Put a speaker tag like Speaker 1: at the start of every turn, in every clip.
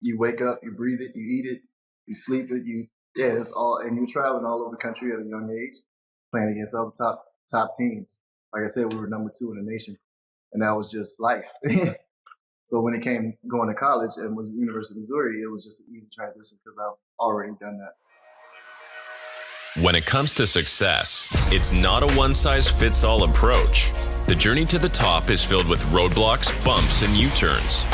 Speaker 1: You wake up, you breathe it, you eat it, you sleep it, it's all, and you're traveling all over the country at a young age, playing against all the top teams. Like I said, we were number 2 in the nation, and that was just life. So when it came going to college and was University of Missouri, it was just an easy transition because I've already done that.
Speaker 2: When it comes to success, it's not a one-size-fits-all approach. The journey to the top is filled with roadblocks, bumps, and U-turns.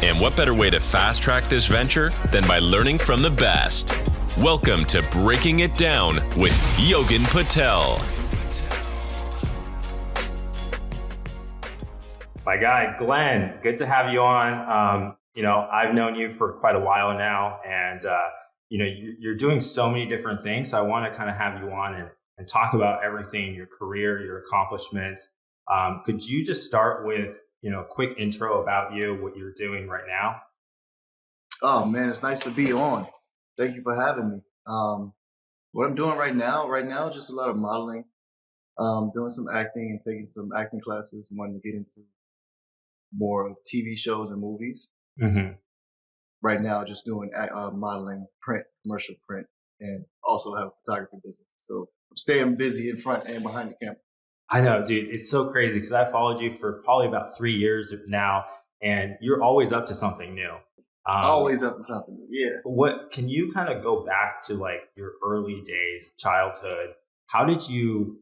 Speaker 2: And what better way to fast-track this venture than by learning from the best? Welcome to Breaking It Down with Yogin Patel.
Speaker 3: My guy, Glenn, good to have you on. I've known you for quite a while now, and you're doing so many different things. So I want to kind of have you on and talk about everything, your career, your accomplishments. Could you just start with, a quick intro about you, what you're doing right now?
Speaker 1: Oh man, it's nice to be on. Thank you for having me. What I'm doing right now, just a lot of modeling, doing some acting and taking some acting classes, wanting to get into more TV shows and movies.
Speaker 3: Mm-hmm.
Speaker 1: Right now, just doing modeling, print, commercial print, and also have a photography business. So I'm staying busy in front and behind the camera.
Speaker 3: I know, dude. It's so crazy because I followed you for probably about 3 years now, and you're always up to something new.
Speaker 1: Always up to something new, yeah.
Speaker 3: What can you kind of go back to, like, your early days, childhood? How did you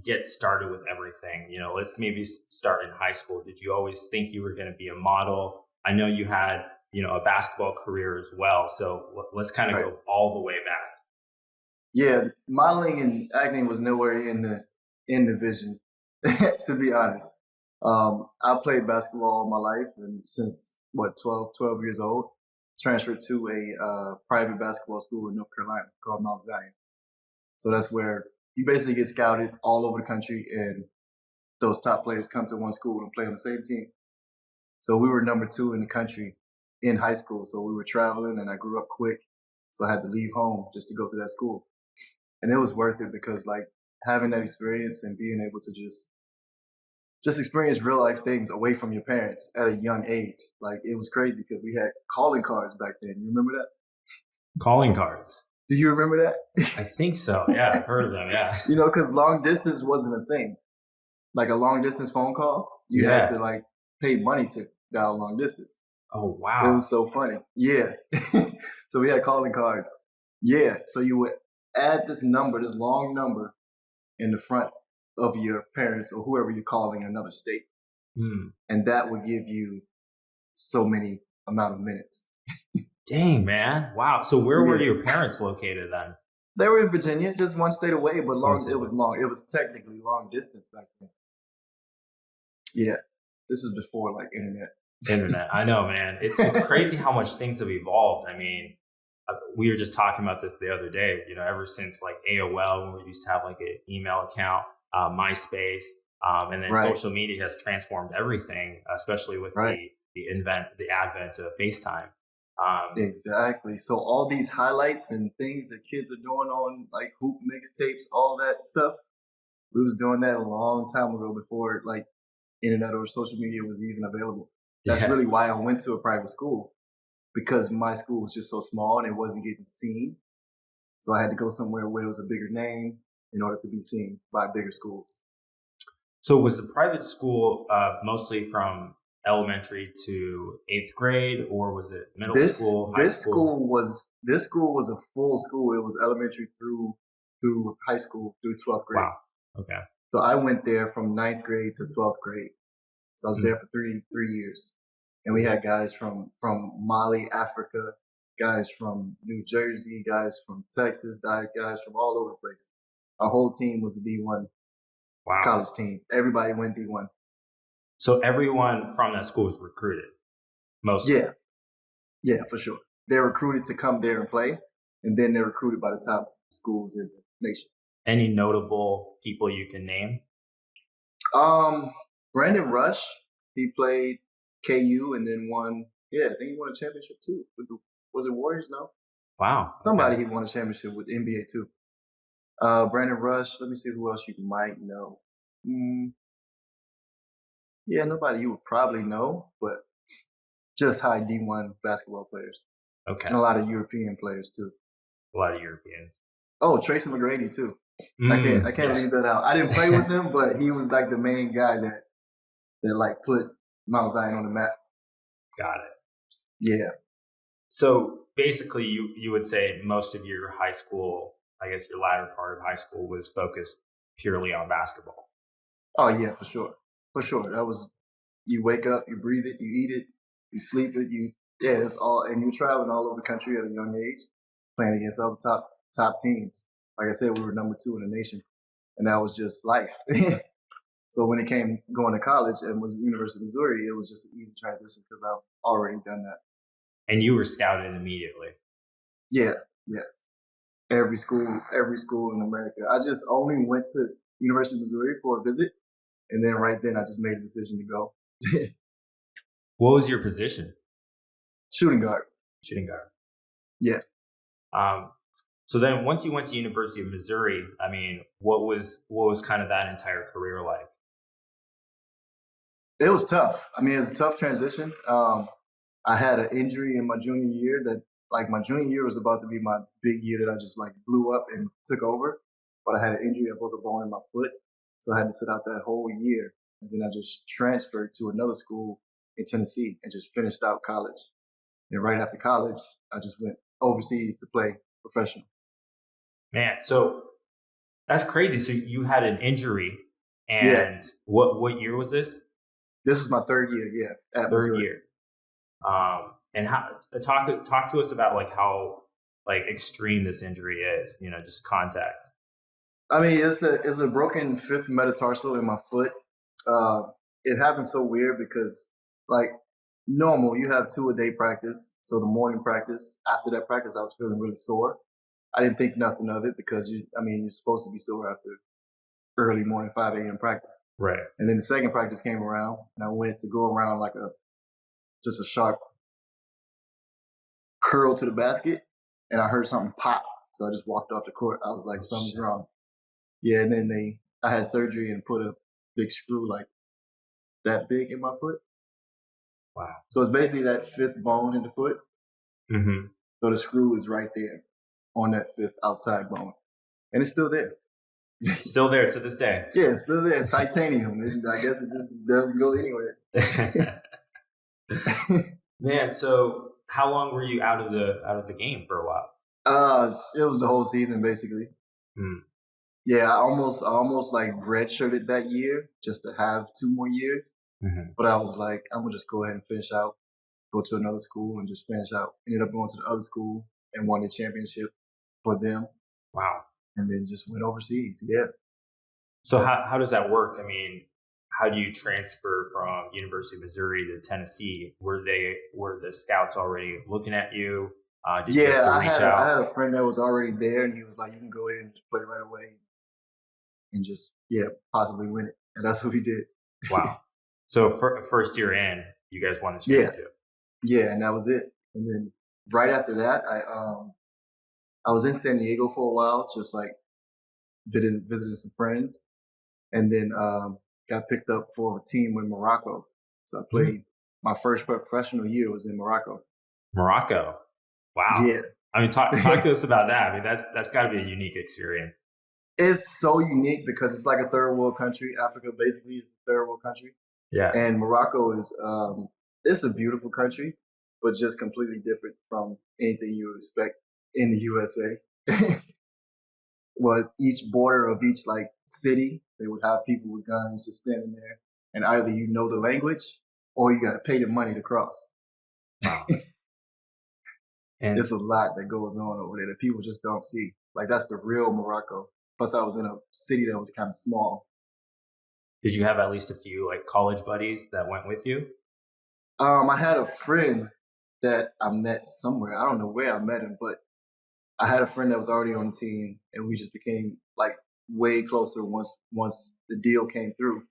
Speaker 3: get started with everything? Let's maybe start in high school. Did you always think you were going to be a model? I know you had a basketball career as well. So let's kind of go all the way back.
Speaker 1: Yeah, modeling and acting was nowhere in the vision, to be honest. I played basketball all my life, and since 12 years old, transferred to a private basketball school in North Carolina called Mount Zion. So that's where you basically get scouted all over the country, and those top players come to one school and play on the same team. So we were number 2 in the country in high school. So we were traveling, and I grew up quick. So I had to leave home just to go to that school. And it was worth it because having that experience and being able to just experience real life things away from your parents at a young age. It was crazy because we had calling cards back then. You remember that?
Speaker 3: Calling cards.
Speaker 1: Do you remember that?
Speaker 3: I think so. Yeah, I've heard of them. Yeah.
Speaker 1: Because long distance wasn't a thing. Like a long distance phone call, you had to pay money to dial long distance.
Speaker 3: Oh, wow.
Speaker 1: It was so funny. Yeah. So we had calling cards. Yeah. So you would add this long number in the front of your parents or whoever you're calling in another state. And that would give you so many amount of minutes.
Speaker 3: Dang, man. Wow. So where were your parents located then?
Speaker 1: They were in Virginia, just one state away, but it was long. It was technically long distance back then. Yeah. This was before internet.
Speaker 3: I know, man. It's crazy how much things have evolved. I mean, we were just talking about this the other day, ever since AOL, when we used to have an email account, MySpace, and then social media has transformed everything, especially with the advent of FaceTime.
Speaker 1: Exactly. So all these highlights and things that kids are doing on hoop mixtapes, all that stuff, we was doing that a long time ago before internet or social media was even available. That's really why I went to a private school, because my school was just so small and it wasn't getting seen. So I had to go somewhere where it was a bigger name in order to be seen by bigger schools. So
Speaker 3: was the private school mostly from elementary to 8th grade, or was it middle school, high school? This school was a full school. It was elementary through high school through 12th grade. Wow. Okay.
Speaker 1: So I went there from 9th grade to 12th grade. So I was there for three years. And we had guys from Mali, Africa, guys from New Jersey, guys from Texas, guys from all over the place. Our whole team was a D1 college team. Everybody went D1.
Speaker 3: So everyone from that school was recruited, mostly?
Speaker 1: Yeah, for sure. They're recruited to come there and play, and then they're recruited by the top schools in the nation.
Speaker 3: Any notable people you can name?
Speaker 1: Brandon Rush, he played KU and then won. Yeah, I think he won a championship too. Was it Warriors? No.
Speaker 3: Wow.
Speaker 1: Somebody he won a championship with NBA too. Brandon Rush. Let me see who else you might know. Yeah, nobody you would probably know, but just high D1 basketball players.
Speaker 3: Okay.
Speaker 1: And a lot of European players too.
Speaker 3: A lot of Europeans.
Speaker 1: Oh, Tracy McGrady too. I can't leave that out. I didn't play with him, but he was like the main guy that like put Mount Zion on the map.
Speaker 3: Got it.
Speaker 1: Yeah.
Speaker 3: So basically, you would say most of your high school, I guess your latter part of high school, was focused purely on basketball.
Speaker 1: Oh yeah, for sure. For sure. That was, you wake up, you breathe it, you eat it, you sleep it, it's all, and you're traveling all over the country at a young age, playing against other top teams. Like I said, we were number 2 in the nation, and that was just life. So when it came going to college and was University of Missouri, it was just an easy transition because I've already done that.
Speaker 3: And you were scouted immediately.
Speaker 1: Yeah. Every school in America. I just only went to University of Missouri for a visit, and then right then I just made a decision to go.
Speaker 3: What was your position?
Speaker 1: Shooting guard.
Speaker 3: Shooting guard.
Speaker 1: Yeah.
Speaker 3: So then once you went to University of Missouri, I mean, what was kind of that entire career like?
Speaker 1: It was tough. I mean, it was a tough transition. I had an injury in my junior year my junior year was about to be my big year that I just like blew up and took over. But I had an injury. I broke a bone in my foot. So I had to sit out that whole year. And then I just transferred to another school in Tennessee and just finished out college. And right after college, I just went overseas to play professional.
Speaker 3: Man, so that's crazy. So you had an injury, and what year was this?
Speaker 1: This was my 3rd year, at
Speaker 3: Third
Speaker 1: Missouri.
Speaker 3: year. And how talk to us about like how like extreme this injury is, just context.
Speaker 1: I mean, it's a broken 5th metatarsal in my foot. It happened so weird because like normal, you have 2 a day practice. So the morning practice, after that practice, I was feeling really sore. I didn't think nothing of it because you're supposed to be sore after early morning 5 a.m. practice.
Speaker 3: Right.
Speaker 1: And then the second practice came around and I went to go around like just a sharp curl to the basket and I heard something pop. So I just walked off the court. I was like, something's wrong. Yeah. And then I had surgery and put a big screw like that big in my foot.
Speaker 3: Wow.
Speaker 1: So it's basically that 5th bone in the foot.
Speaker 3: Mm-hmm.
Speaker 1: So the screw is right there on that 5th outside bone. And it's still there.
Speaker 3: Still there to this day.
Speaker 1: Yeah, it's still there. Titanium. I guess it just doesn't go anywhere.
Speaker 3: Man, so how long were you out of the game for a while?
Speaker 1: It was the whole season basically. Yeah, I almost like redshirted that year just to have 2 more years. Mm-hmm. But I was like, I'm gonna just go ahead and finish out, go to another school and just finish out. Ended up going to the other school and won the championship for them.
Speaker 3: Wow. And
Speaker 1: then just went overseas. Yeah.
Speaker 3: So how does that work? I mean, how do you transfer from University of Missouri to Tennessee? Were the scouts already looking at you? Did you have to reach out?
Speaker 1: I had a friend that was already there, and he was like, "You can go in and just play right away, and just possibly win it." And that's what we did.
Speaker 3: Wow! So first year in, you guys won the championship.
Speaker 1: Yeah, and that was it. And then right after that, I was in San Diego for a while, just like visiting some friends, and then got picked up for a team in Morocco. So I played my first professional year was in Morocco.
Speaker 3: Morocco. Wow.
Speaker 1: Yeah.
Speaker 3: I mean, talk to us about that. I mean, that's got to be a unique experience.
Speaker 1: It's so unique because it's like a 3rd world country. Africa basically is a 3rd world country.
Speaker 3: Yeah.
Speaker 1: And Morocco is it's a beautiful country, but just completely different from anything you would expect in the USA. Well, each border of each like city, they would have people with guns just standing there, and either you know the language or you got to pay the money to cross.
Speaker 3: Wow. And
Speaker 1: it's a lot that goes on over there that people just don't see. Like that's the real Morocco. Plus, I was in a city that was kind of small.
Speaker 3: Did you have at least a few like college buddies that went with you?
Speaker 1: I had a friend that I met somewhere. I don't know where I met him, but I had a friend that was already on the team, and we just became like way closer once the deal came through.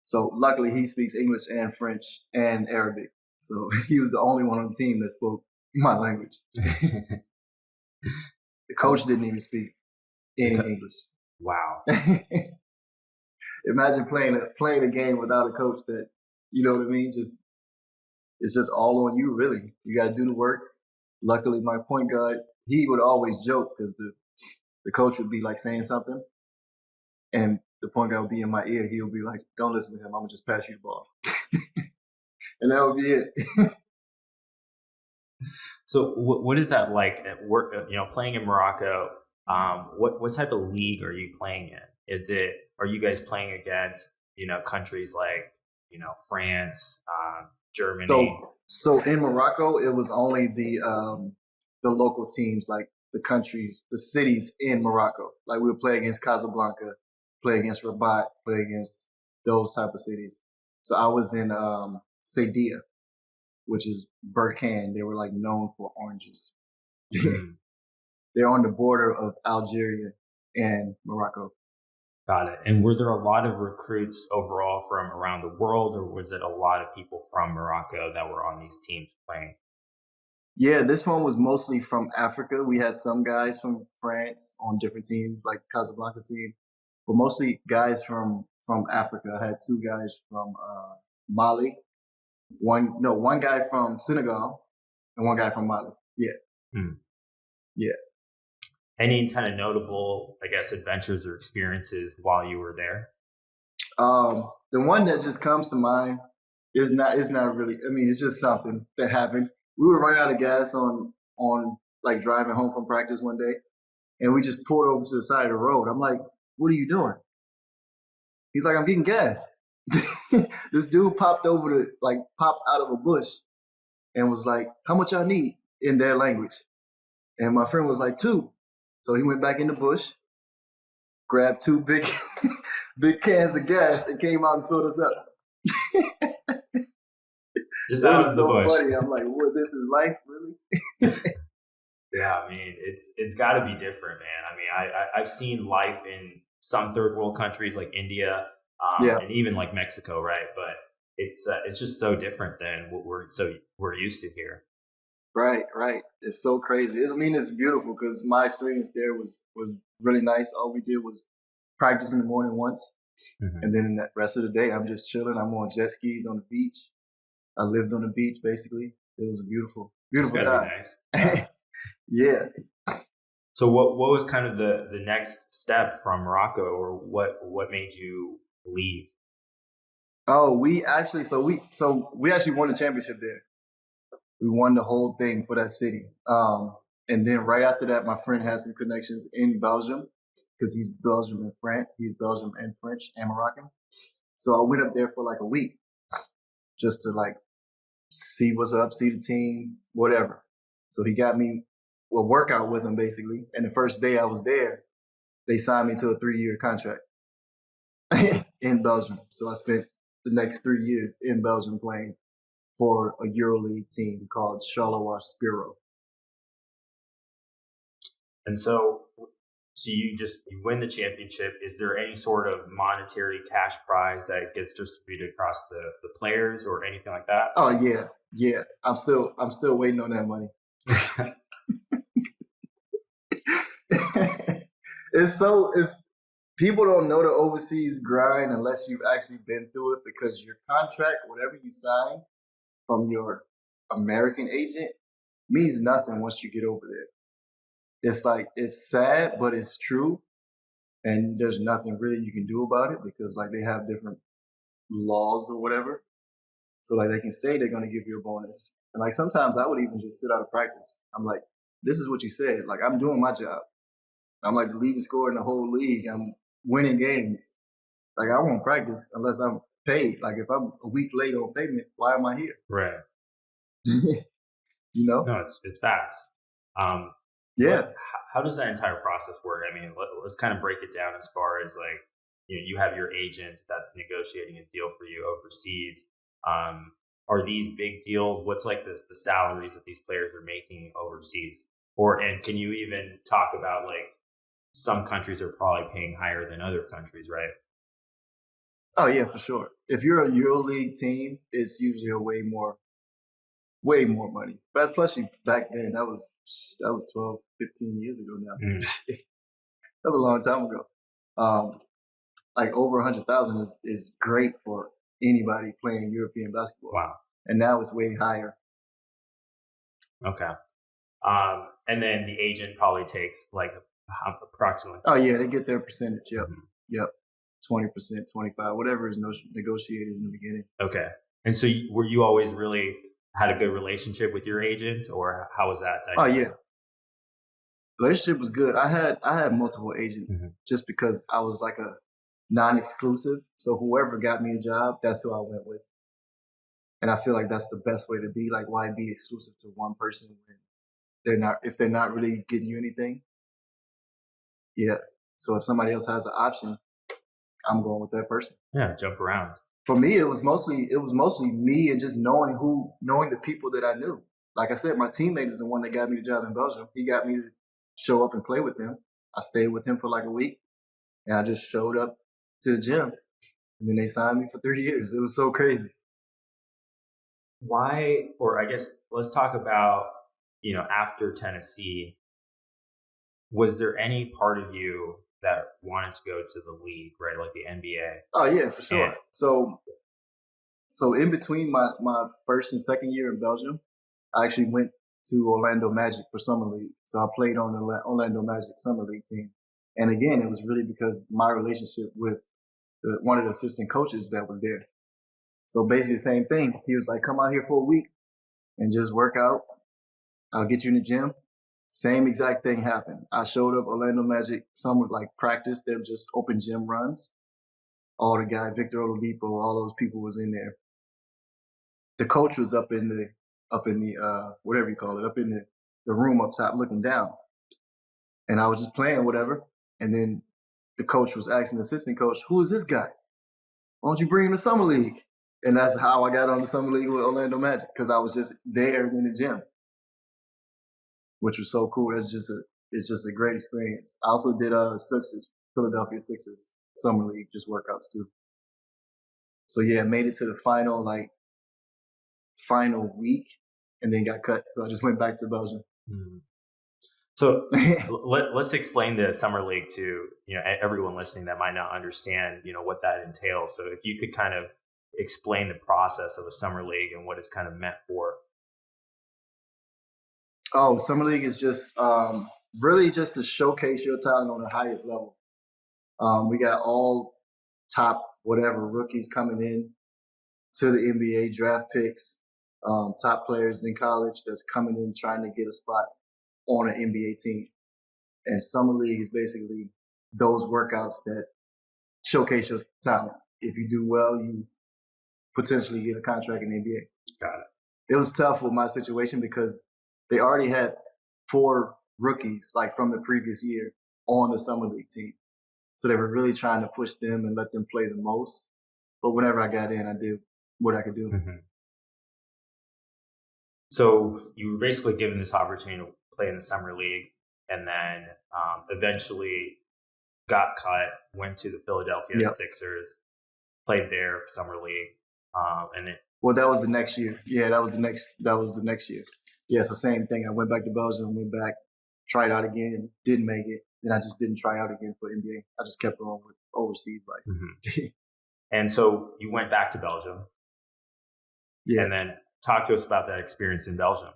Speaker 1: So luckily, he speaks English and French and Arabic. So he was the only one on the team that spoke my language. The coach didn't even speak any English.
Speaker 3: Wow.
Speaker 1: Imagine playing a game without a coach that, you know what I mean? Just it's just all on you, really. You got to do the work. Luckily, my point guard, he would always joke because the coach would be like saying something, and the point guard would be in my ear. He would be like, "Don't listen to him. I'm gonna just pass you the ball," and that would be it.
Speaker 3: So what is that like at work? Playing in Morocco. What type of league are you playing in? Are you guys playing against countries like France, Germany?
Speaker 1: So in Morocco, it was only the local teams, like the countries, the cities in Morocco. Like we would play against Casablanca, play against Rabat, play against those type of cities. So I was in Saidia, which is Burkhan. They were like known for oranges. They're on the border of Algeria and Morocco.
Speaker 3: Got it. And were there a lot of recruits overall from around the world, or was it a lot of people from Morocco that were on these teams playing?
Speaker 1: Yeah, this one was mostly from Africa. We had some guys from France on different teams, like Casablanca team, but mostly guys from Africa. I had two guys from Mali, one guy from Senegal, and one guy from Mali. Yeah, yeah.
Speaker 3: Any kind of notable, I guess, adventures or experiences while you were there?
Speaker 1: The one that just comes to mind is not really. I mean, it's just something that happened. We were running out of gas on like driving home from practice one day, and we just pulled over to the side of the road. I'm like, "What are you doing?" He's like, "I'm getting gas." This dude popped out of a bush and was like, "How much I need?" in their language. And my friend was like, "2." So he went back in the bush, grabbed two big big cans of gas, and came out and filled us up.
Speaker 3: Just out of the
Speaker 1: so
Speaker 3: bush.
Speaker 1: Funny. I'm like, "What? This is life, really?"
Speaker 3: Yeah, I mean, it's got to be different, man. I mean, I've seen life in some third world countries like India, and even like Mexico, right? But it's just so different than what we're used to here.
Speaker 1: Right. It's so crazy. I mean, it's beautiful because my experience there was really nice. All we did was practice in the morning once, and then the rest of the day, I'm just chilling. I'm on jet skis on the beach. I lived on the beach, basically. It was a beautiful time.
Speaker 3: Nice.
Speaker 1: Yeah.
Speaker 3: So what was kind of the next step from Morocco, or what made you leave?
Speaker 1: Oh, we actually won the championship there. We won the whole thing for that city. And then right after that, my friend had some connections in Belgium because he's Belgium and French. He's Belgium and French and Moroccan. So I went up there for like a week just to like see what's up, see the team, whatever. So he got me a workout with him basically. And the first day I was there, they signed me to a 3-year contract in Belgium. So I spent the next 3 years in Belgium playing for a EuroLeague team called Charleroi Spiro.
Speaker 3: And so you win the championship. Is there any sort of monetary cash prize that gets distributed across the players or anything like that?
Speaker 1: Oh yeah. I'm still waiting on that money. It's people don't know the overseas grind unless you've actually been through it, because your contract, whatever you sign from your American agent, means nothing once you get over there. It's like, it's sad, but it's true. And there's nothing really you can do about it because like they have different laws or whatever. So like they can say they're going to give you a bonus. And like sometimes I would even just sit out of practice. I'm like, this is what you said. Like I'm doing my job. I'm like the leading scorer in the whole league. I'm winning games. Like I won't practice unless I'm paid. Like if I'm a week late on payment, why am I here?
Speaker 3: Right.
Speaker 1: You know?
Speaker 3: No, it's facts.
Speaker 1: Yeah.
Speaker 3: How does that entire process work? I mean, let's kind of break it down as far as like, you have your agent that's negotiating a deal for you overseas. Are these big deals? What's like the salaries that these players are making overseas? And can you even talk about like some countries are probably paying higher than other countries, right?
Speaker 1: Oh yeah, for sure. If you're a EuroLeague team, it's usually a way more money. But plus, back then, that was 12, 15 years ago now. That was a long time ago. Like over 100,000 is great for anybody playing European basketball.
Speaker 3: Wow.
Speaker 1: and now it's way higher.
Speaker 3: Okay. And then the agent probably takes like approximately.
Speaker 1: Oh yeah, they get their percentage. Yep. Mm-hmm. Yep. 20%, 25, whatever is negotiated in the beginning.
Speaker 3: Okay. And so were you always really had a good relationship with your agent, or how was that?
Speaker 1: Oh yeah. Relationship was good. I had multiple agents just because I was like a non-exclusive. So whoever got me a job, that's who I went with. And I feel like that's the best way to be. Like, why be exclusive to one person when if they're not really getting you anything? Yeah. So if somebody else has an option, I'm going with that person.
Speaker 3: Yeah, jump around.
Speaker 1: For me, it was mostly me and just knowing the people that I knew. Like I said, my teammate is the one that got me the job in Belgium. He got me to show up and play with him. I stayed with him for like a week, and I just showed up to the gym, and then they signed me for 3 years. It was so crazy.
Speaker 3: Why, or I guess let's talk about, after Tennessee, was there any part of you that wanted to go to the league, right? Like the NBA?
Speaker 1: Oh yeah, for sure. And so in between my first and second year in Belgium, I actually went to Orlando Magic for summer league. So I played on the Orlando Magic summer league team. And again, it was really because my relationship with one of the assistant coaches that was there. So basically the same thing. He was like, come out here for a week and just work out. I'll get you in the gym. Same exact thing happened. I showed up Orlando Magic summer like practice. They were just open gym runs. All the guys, Victor Oladipo, all those people was in there. The coach was up in the whatever you call it, up in the room up top looking down. And I was just playing whatever. And then the coach was asking the assistant coach, who is this guy? Why don't you bring him to summer league? And that's how I got on the summer league with Orlando Magic, because I was just there in the gym, which was so cool. It's just a great experience. I also did Philadelphia Sixers summer league, just workouts too. So yeah, made it to the final week, and then got cut. So I just went back to Belgium.
Speaker 3: Mm-hmm. So let's explain the summer league to everyone listening that might not understand what that entails. So if you could kind of explain the process of a summer league and what it's kind of meant for.
Speaker 1: Oh, summer league is just really just to showcase your talent on the highest level. We got all top whatever rookies coming in to the NBA, draft picks, top players in college that's coming in trying to get a spot on an NBA team. And summer league is basically those workouts that showcase your talent. If you do well, you potentially get a contract in the NBA.
Speaker 3: Got it.
Speaker 1: It was tough with my situation because they already had 4 rookies like from the previous year on the summer league team. So they were really trying to push them and let them play the most. But whenever I got in, I did what I could do.
Speaker 3: Mm-hmm. So you were basically given this opportunity to play in the summer league, and then eventually got cut, went to the Philadelphia Sixers, played there for summer league.
Speaker 1: Well, that was the next year. Yeah, that was the next year. Yeah, so same thing. I went back to Belgium, went back, tried out again, didn't make it. Then I just didn't try out again for NBA. I just kept on with overseas.
Speaker 3: And so you went back to Belgium. Yeah. And then talk to us about that experience in Belgium.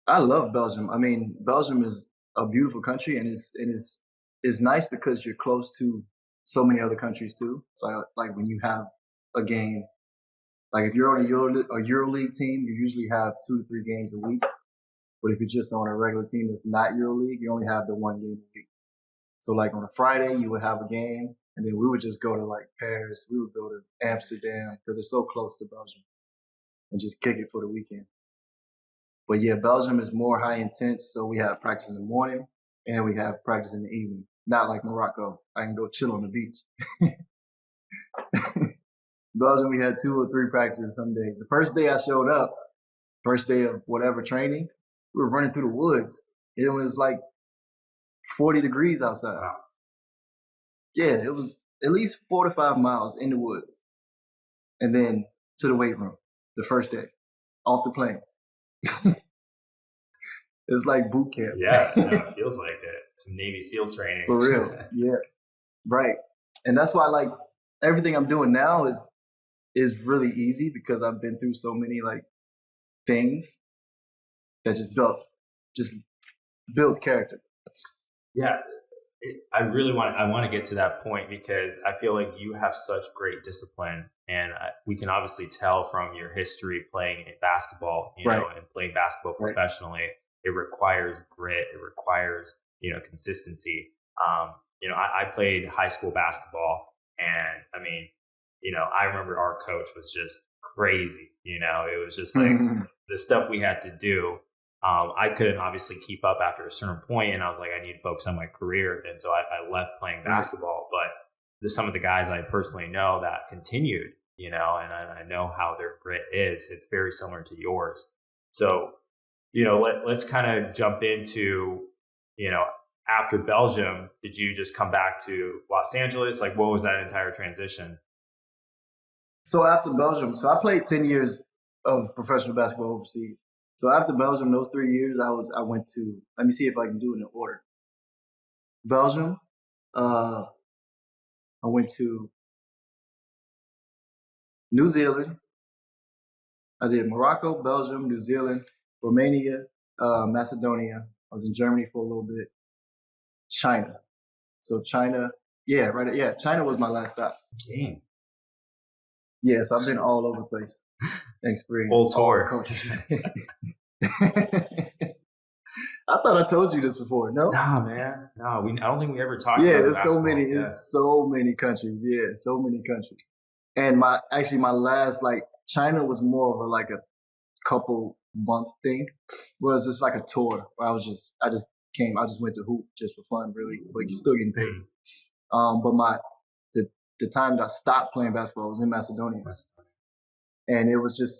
Speaker 1: I love Belgium. I mean, Belgium is a beautiful country, and it's nice because you're close to so many other countries too. So like when you have a game, like if you're on a EuroLeague team, you usually have 2 to 3 games a week. But if you're just on a regular team that's not EuroLeague, you only have the 1 game a week. So like on a Friday, you would have a game, and then we would just go to like Paris. We would go to Amsterdam because they're so close to Belgium, and just kick it for the weekend. But yeah, Belgium is more high intense. So we have practice in the morning and we have practice in the evening. Not like Morocco. I can go chill on the beach. Belgium, we had 2 or 3 practices some days. The first day I showed up, first day of whatever training, we were running through the woods. It was like 40 degrees outside. Wow. Yeah, it was at least 4 to 5 miles in the woods. And then to the weight room the first day, off the plane. It's like boot camp.
Speaker 3: Yeah, it feels like it. Some Navy SEAL training.
Speaker 1: For real. Yeah, right. And that's why like everything I'm doing now is is really easy because I've been through so many like things that just builds character.
Speaker 3: Yeah, I want to get to that point because I feel like you have such great discipline, and we can obviously tell from your history playing basketball,
Speaker 1: Right.
Speaker 3: and playing basketball
Speaker 1: Right.
Speaker 3: professionally. It requires grit. It requires consistency. I played high school basketball, and I mean, I remember our coach was just crazy. It was just like the stuff we had to do. I couldn't obviously keep up after a certain point, and I was like, I need to focus on my career, and so I left playing basketball. But there's some of the guys I personally know that continued, and I know how their grit is. It's very similar to yours. So, let's kind of jump into, after Belgium, did you just come back to Los Angeles? Like, what was that entire transition?
Speaker 1: So after Belgium, I played 10 years of professional basketball overseas. So after Belgium, those 3 years, I went to, let me see if I can do it in order. Belgium, I went to New Zealand. I did Morocco, Belgium, New Zealand, Romania, Macedonia. I was in Germany for a little bit. China. So China, China was my last stop.
Speaker 3: Dang.
Speaker 1: Yes, I've been all over the place. Experience
Speaker 3: Full tour.
Speaker 1: Countries. I thought I told you this before. No,
Speaker 3: Nah, man. No, I don't think we ever talked.
Speaker 1: Yeah,
Speaker 3: about
Speaker 1: it's so many. It's so many countries. Yeah, so many countries. And my last China was more of a couple month thing. Whereas it's like a tour. Where I just went to hoop just for fun, really. Like you're still getting paid. But the time that I stopped playing basketball was in Macedonia. And it wasn't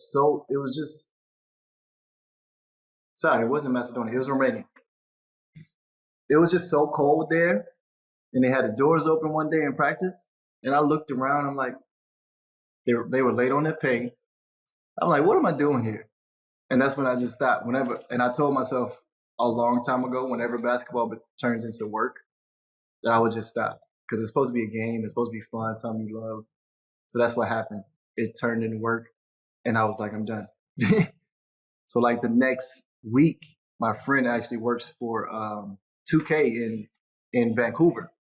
Speaker 1: Macedonia, it was Romania. It was just so cold there, and they had the doors open one day in practice, and I looked around, I'm like, they were late on their pay. I'm like, what am I doing here? And that's when I just stopped. And I told myself a long time ago, whenever basketball turns into work, that I would just stop. Because it's supposed to be a game, it's supposed to be fun, something you love. So that's what happened. It turned into work, and I was like, I'm done. So the next week, my friend actually works for 2K in Vancouver.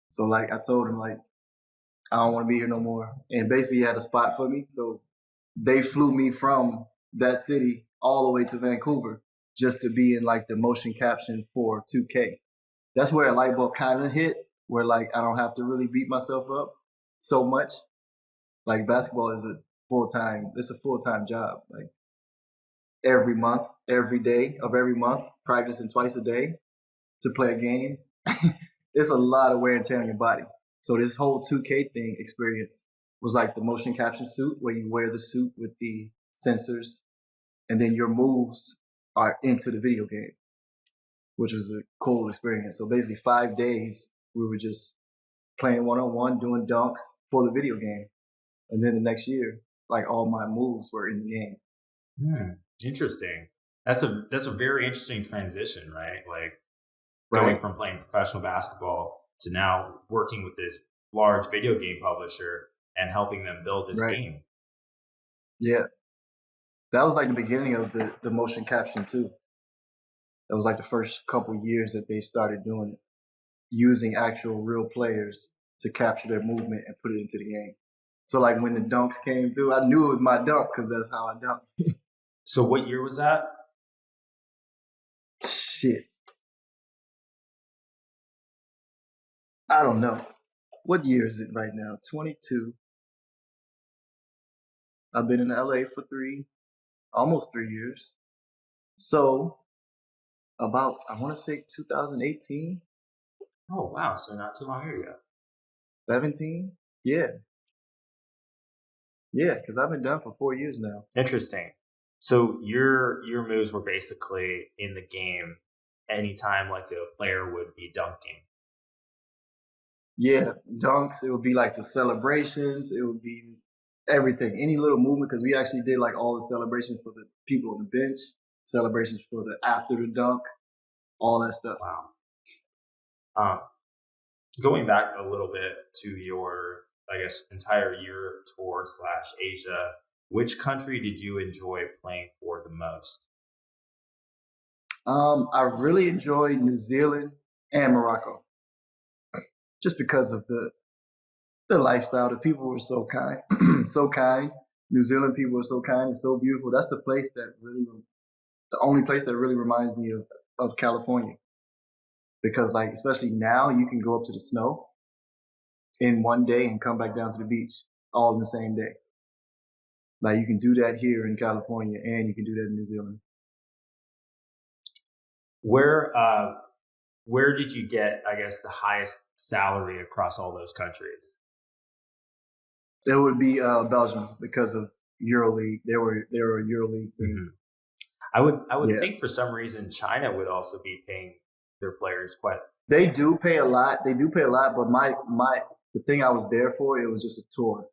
Speaker 1: So I told him I don't want to be here no more. And basically he had a spot for me. So they flew me from that city all the way to Vancouver just to be in the motion caption for 2K. That's where a light bulb kind of hit, where I don't have to really beat myself up so much. Basketball is a full-time job. Every month, every day of every month, practicing twice a day to play a game. It's a lot of wear and tear on your body. So this whole 2K experience was like the motion capture suit, where you wear the suit with the sensors, and then your moves are into the video game, which was a cool experience. So basically 5 days, we were just playing one-on-one, doing dunks for the video game. And then the next year, all my moves were in the game.
Speaker 3: Interesting. That's a very interesting transition, right? Going from playing professional basketball to now working with this large video game publisher and helping them build this game.
Speaker 1: Yeah. That was the beginning of the motion caption too. That was the first couple years that they started doing it, using actual real players to capture their movement and put it into the game. So when the dunks came through, I knew it was my dunk because that's how I dunked.
Speaker 3: So what year was that?
Speaker 1: Shit. I don't know. What year is it right now? 22. I've been in LA for almost 3 years. So about, I want to say 2018.
Speaker 3: Oh, wow. So not too long ago.
Speaker 1: 17? Yeah. Yeah, because I've been done for 4 years now.
Speaker 3: Interesting. So your moves were basically in the game anytime a player would be dunking.
Speaker 1: Yeah, dunks. It would be the celebrations. It would be everything, any little movement, because we actually did all the celebrations for the people on the bench, celebrations for the after the dunk, all that stuff.
Speaker 3: Wow. Going back a little bit to your I guess, entire Europe tour slash Asia, which country did you enjoy playing for the most?
Speaker 1: I really enjoyed New Zealand and Morocco just because of the lifestyle. The people were so kind, so kind. New Zealand people were so kind and so beautiful. That's the only place that really reminds me of California. Because like, especially now you can go up to the snow in one day and come back down to the beach all in the same day. Like you can do that here in California and you can do that in New Zealand.
Speaker 3: Where uh, where did you get, I guess, the highest salary across all those countries?
Speaker 1: It would be Belgium because of EuroLeague. They were a EuroLeague team.
Speaker 3: Mhm. I would
Speaker 1: Yeah,
Speaker 3: think for some reason China would also be paying their players quite.
Speaker 1: they do pay a lot. They do pay a lot, but my the thing I was there for, it was just a tour,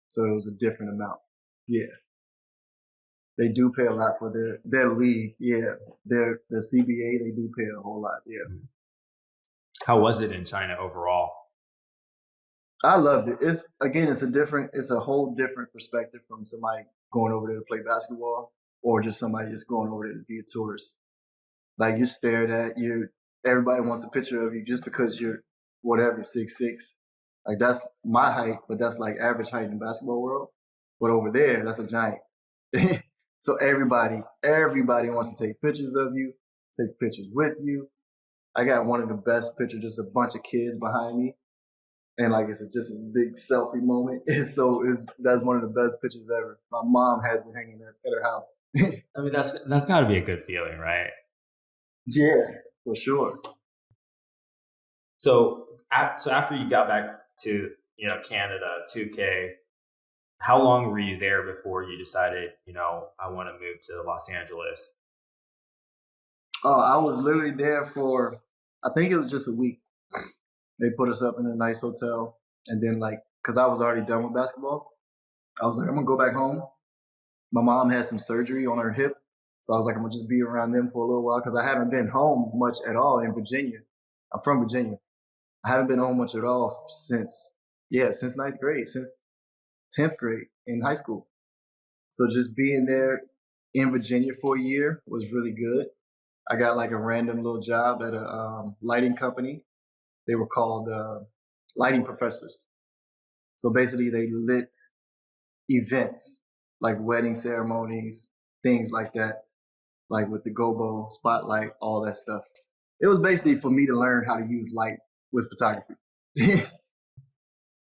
Speaker 1: so it was a different amount. Yeah, they do pay a lot for their league. Yeah, their CBA they do pay a whole lot. Yeah,
Speaker 3: Mhm. How was it in China overall?
Speaker 1: I loved it. It's a whole different perspective from somebody going over there to play basketball or just somebody just going over there to be a tourist. Like you're stared at, everybody wants a picture of you just because you're whatever 6'6". Like that's my height, but that's like average height in the basketball world. But over there, that's a giant. So everybody wants to take pictures of you, take pictures with you. I got one of the best pictures, just a bunch of kids behind me, and like it's just this big selfie moment. It's that's one of the best pictures ever. My mom has it hanging at her house.
Speaker 3: I mean, that's got to be a good feeling, right?
Speaker 1: Yeah, for sure.
Speaker 3: So after you got back to Canada, 2K, how long were you there before you decided, I want to move to Los Angeles?
Speaker 1: Oh, I was literally there for, I think it was just a week. They put us up in a nice hotel, and then like, cause I was already done with basketball, I was like, I'm gonna go back home. My mom had some surgery on her hip, so I was like, I'm gonna just be around them for a little while, cause I haven't been home much at all in Virginia. I'm from Virginia. I haven't been home much at all since ninth grade, since 10th grade in high school. So just being there in Virginia for a year was really good. I got like a random little job at a lighting company. They were called lighting professors. So basically, they lit events like wedding ceremonies, things like that, like with the gobo, spotlight, all that stuff. It was basically for me to learn how to use light with photography.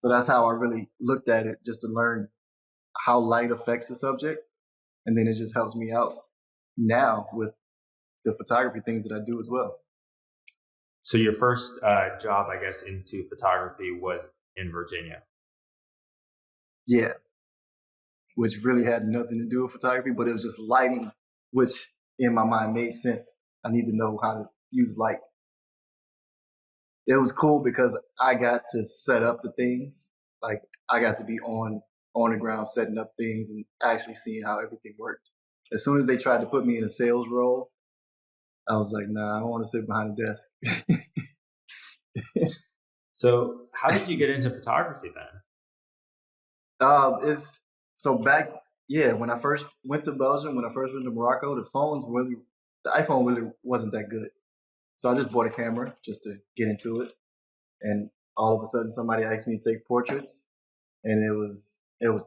Speaker 1: So that's how I really looked at it, just to learn how light affects the subject. And then it just helps me out now with the photography things that I do as well.
Speaker 3: So your first job, I guess, into photography was in Virginia.
Speaker 1: Yeah, which really had nothing to do with photography, but it was just lighting, which in my mind made sense. I need to know how to use light. It was cool because I got to set up the things. Like I got to be on the ground setting up things and actually seeing how everything worked. As soon as they tried to put me in a sales role, I was like, nah, I don't want to sit behind a desk.
Speaker 3: So how did you get into photography then?
Speaker 1: It's so back, yeah. When I first went to Belgium, when I first went to Morocco, the iPhone really wasn't that good. So I just bought a camera just to get into it, and all of a sudden somebody asked me to take portraits, and it was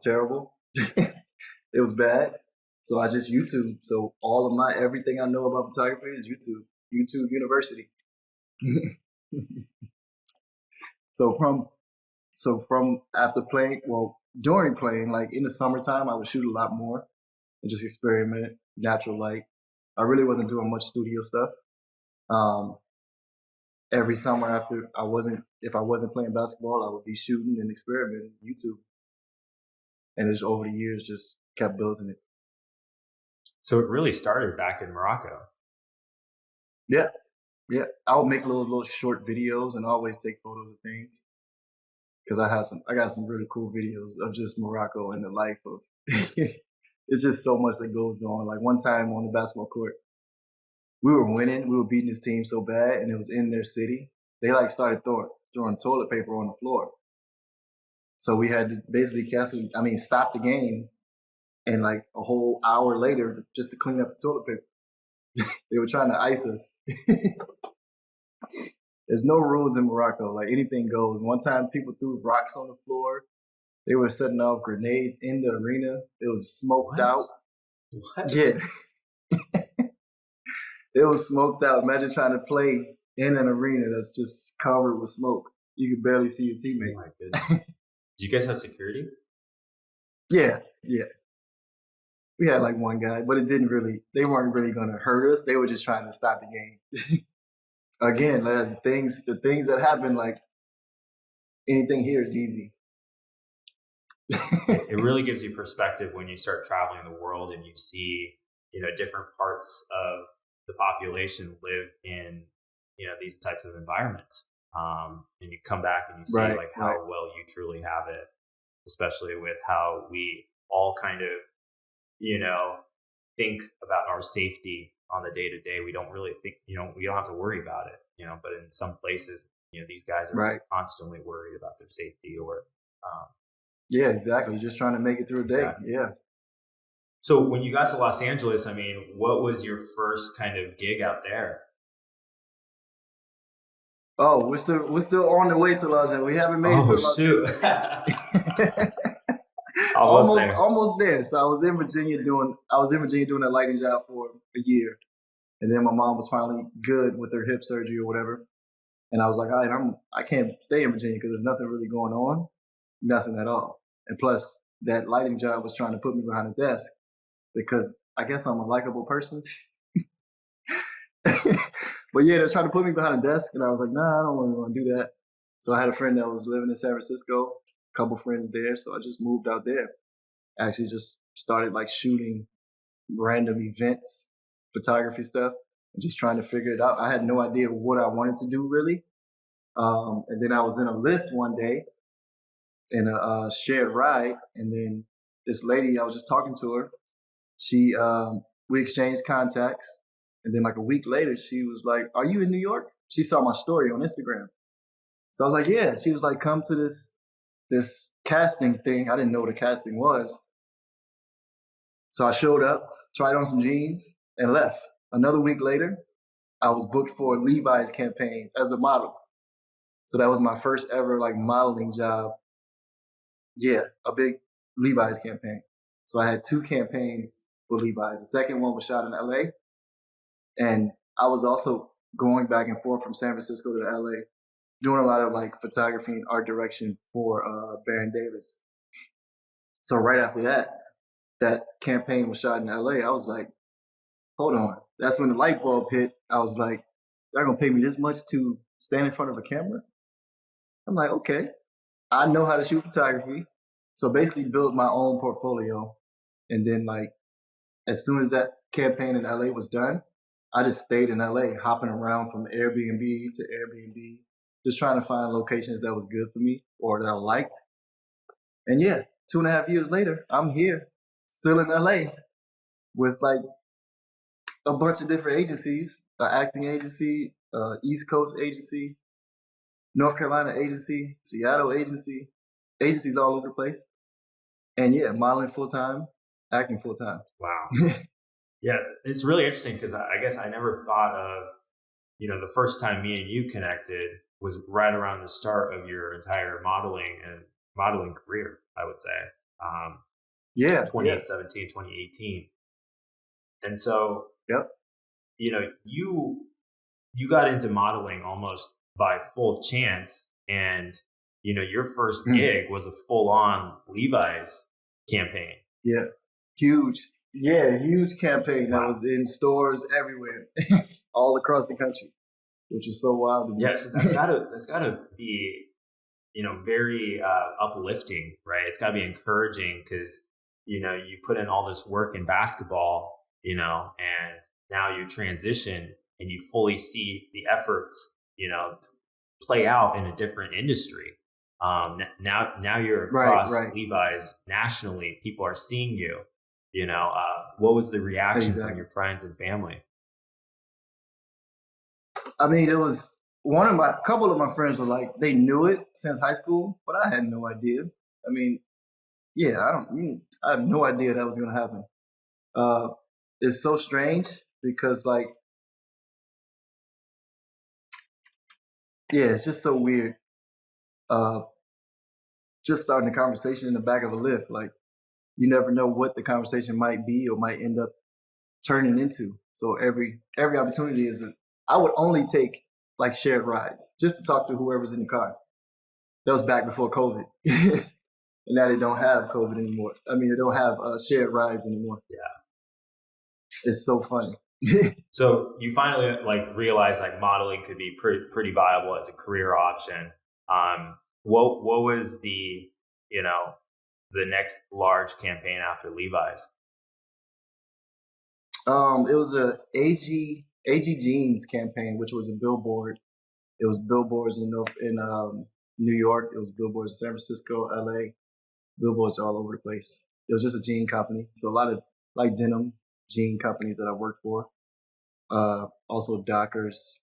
Speaker 1: terrible. It was bad. So I just YouTube. So all of my everything I know about photography is YouTube. YouTube University. so from from after playing, well, during playing, like in the summertime, I would shoot a lot more and just experiment, natural light. I really wasn't doing much studio stuff. Um, every summer after if I wasn't playing basketball, I would be shooting and experimenting on YouTube. And just over the years, just kept building it.
Speaker 3: So it really started back in Morocco.
Speaker 1: Yeah, yeah. I would make little short videos and always take photos of things because I got some really cool videos of just Morocco and the life of. It's just so much that goes on. Like one time on the basketball court, we were winning. We were beating this team so bad, and it was in their city. They like started throwing toilet paper on the floor. So we had to basically stop the game, and like a whole hour later, just to clean up the toilet paper. They were trying to ice us. There's no rules in Morocco. Like anything goes. One time people threw rocks on the floor. They were setting off grenades in the arena. It was smoked out.
Speaker 3: What?
Speaker 1: Yeah. It was smoked out. Imagine trying to play in an arena that's just covered with smoke. You could barely see your teammate.
Speaker 3: Oh my goodness. Did you guys have security?
Speaker 1: Yeah. We had like one guy, but they weren't really going to hurt us. They were just trying to stop the game. Again, the things that happen, like anything here is easy.
Speaker 3: It really gives you perspective when you start traveling the world and you see, different parts of the population live in, these types of environments. And you come back and you see how well you truly have it, especially with how we all kind of, think about our safety on the day to day. We don't really think, we don't have to worry about it, but in some places, these guys are constantly worried about their safety or,
Speaker 1: yeah, exactly. Just trying to make it through the day. Exactly. Yeah.
Speaker 3: So when you got to Los Angeles, what was your first kind of gig out there?
Speaker 1: Oh, we're still on the way to Los Angeles. We haven't made it to Los
Speaker 3: Angeles.
Speaker 1: Almost there. So I was in Virginia doing a lighting job for a year. And then my mom was finally good with her hip surgery or whatever. And I was like, all right, I can't stay in Virginia because there's nothing really going on. Nothing at all. And plus, that lighting job was trying to put me behind a desk because I guess I'm a likable person. But yeah, they're trying to put me behind a desk, and I was like, nah, I don't really want to do that. So I had a friend that was living in San Francisco, a couple friends there, so I just moved out there. Actually just started like shooting random events, photography stuff, and just trying to figure it out. I had no idea what I wanted to do really. And then I was in a Lyft one day in a shared ride, and then this lady, I was just talking to her. We exchanged contacts, and then like a week later, she was like, "Are you in New York?" She saw my story on Instagram, so I was like, "Yeah." She was like, "Come to this casting thing." I didn't know what a casting was, so I showed up, tried on some jeans, and left. Another week later, I was booked for Levi's campaign as a model. So that was my first ever like modeling job. Yeah, a big Levi's campaign. So I had 2 campaigns for Levi's. The second one was shot in LA. And I was also going back and forth from San Francisco to LA, doing a lot of like photography and art direction for Baron Davis. So right after that campaign was shot in LA. I was like, hold on. That's when the light bulb hit. I was like, they're going to pay me this much to stand in front of a camera? I'm like, okay. I know how to shoot photography. So basically built my own portfolio. And then like, as soon as that campaign in LA was done, I just stayed in LA, hopping around from Airbnb to Airbnb, just trying to find locations that was good for me or that I liked. And yeah, 2.5 years later, I'm here, still in LA with like a bunch of different agencies, an acting agency, East Coast agency, North Carolina agency, Seattle agency, agencies all over the place. And yeah, modeling full-time, acting full-time.
Speaker 3: Wow. Yeah, it's really interesting because I guess I never thought of, the first time me and you connected was right around the start of your entire modeling career, I would say. 2017, 2018. And so,
Speaker 1: yep.
Speaker 3: You got into modeling almost by full chance, and your first gig was a full-on Levi's campaign.
Speaker 1: Yeah, huge. Yeah, huge campaign that was in stores everywhere, all across the country, which was so wild to me.
Speaker 3: Yeah, so that's gotta be, very uplifting, right? It's gotta be encouraging because you put in all this work in basketball, and now you transition and you fully see the efforts, play out in a different industry. Now you're across Levi's nationally. People are seeing you. What was the reaction from your friends and family?
Speaker 1: I mean, it was a couple of my friends were like, they knew it since high school, but I had no idea. I mean, yeah, I have no idea that was going to happen. It's so strange because like, yeah, it's just so weird. Uh, just starting a conversation in the back of a lift, like you never know what the conversation might be or might end up turning into. So every opportunity I would only take like shared rides just to talk to whoever's in the car. That was back before COVID. And now they don't have COVID anymore. I mean, they don't have shared rides anymore.
Speaker 3: Yeah.
Speaker 1: It's so funny.
Speaker 3: So you finally like realized like modeling could be pretty viable as a career option. What was the, you know, the next large campaign after Levi's?
Speaker 1: It was a AG Jeans campaign, which was a billboard. It was billboards in New York. It was billboards in San Francisco, LA. Billboards all over the place. It was just a jean company. So a lot of like denim jean companies that I worked for. Also Dockers.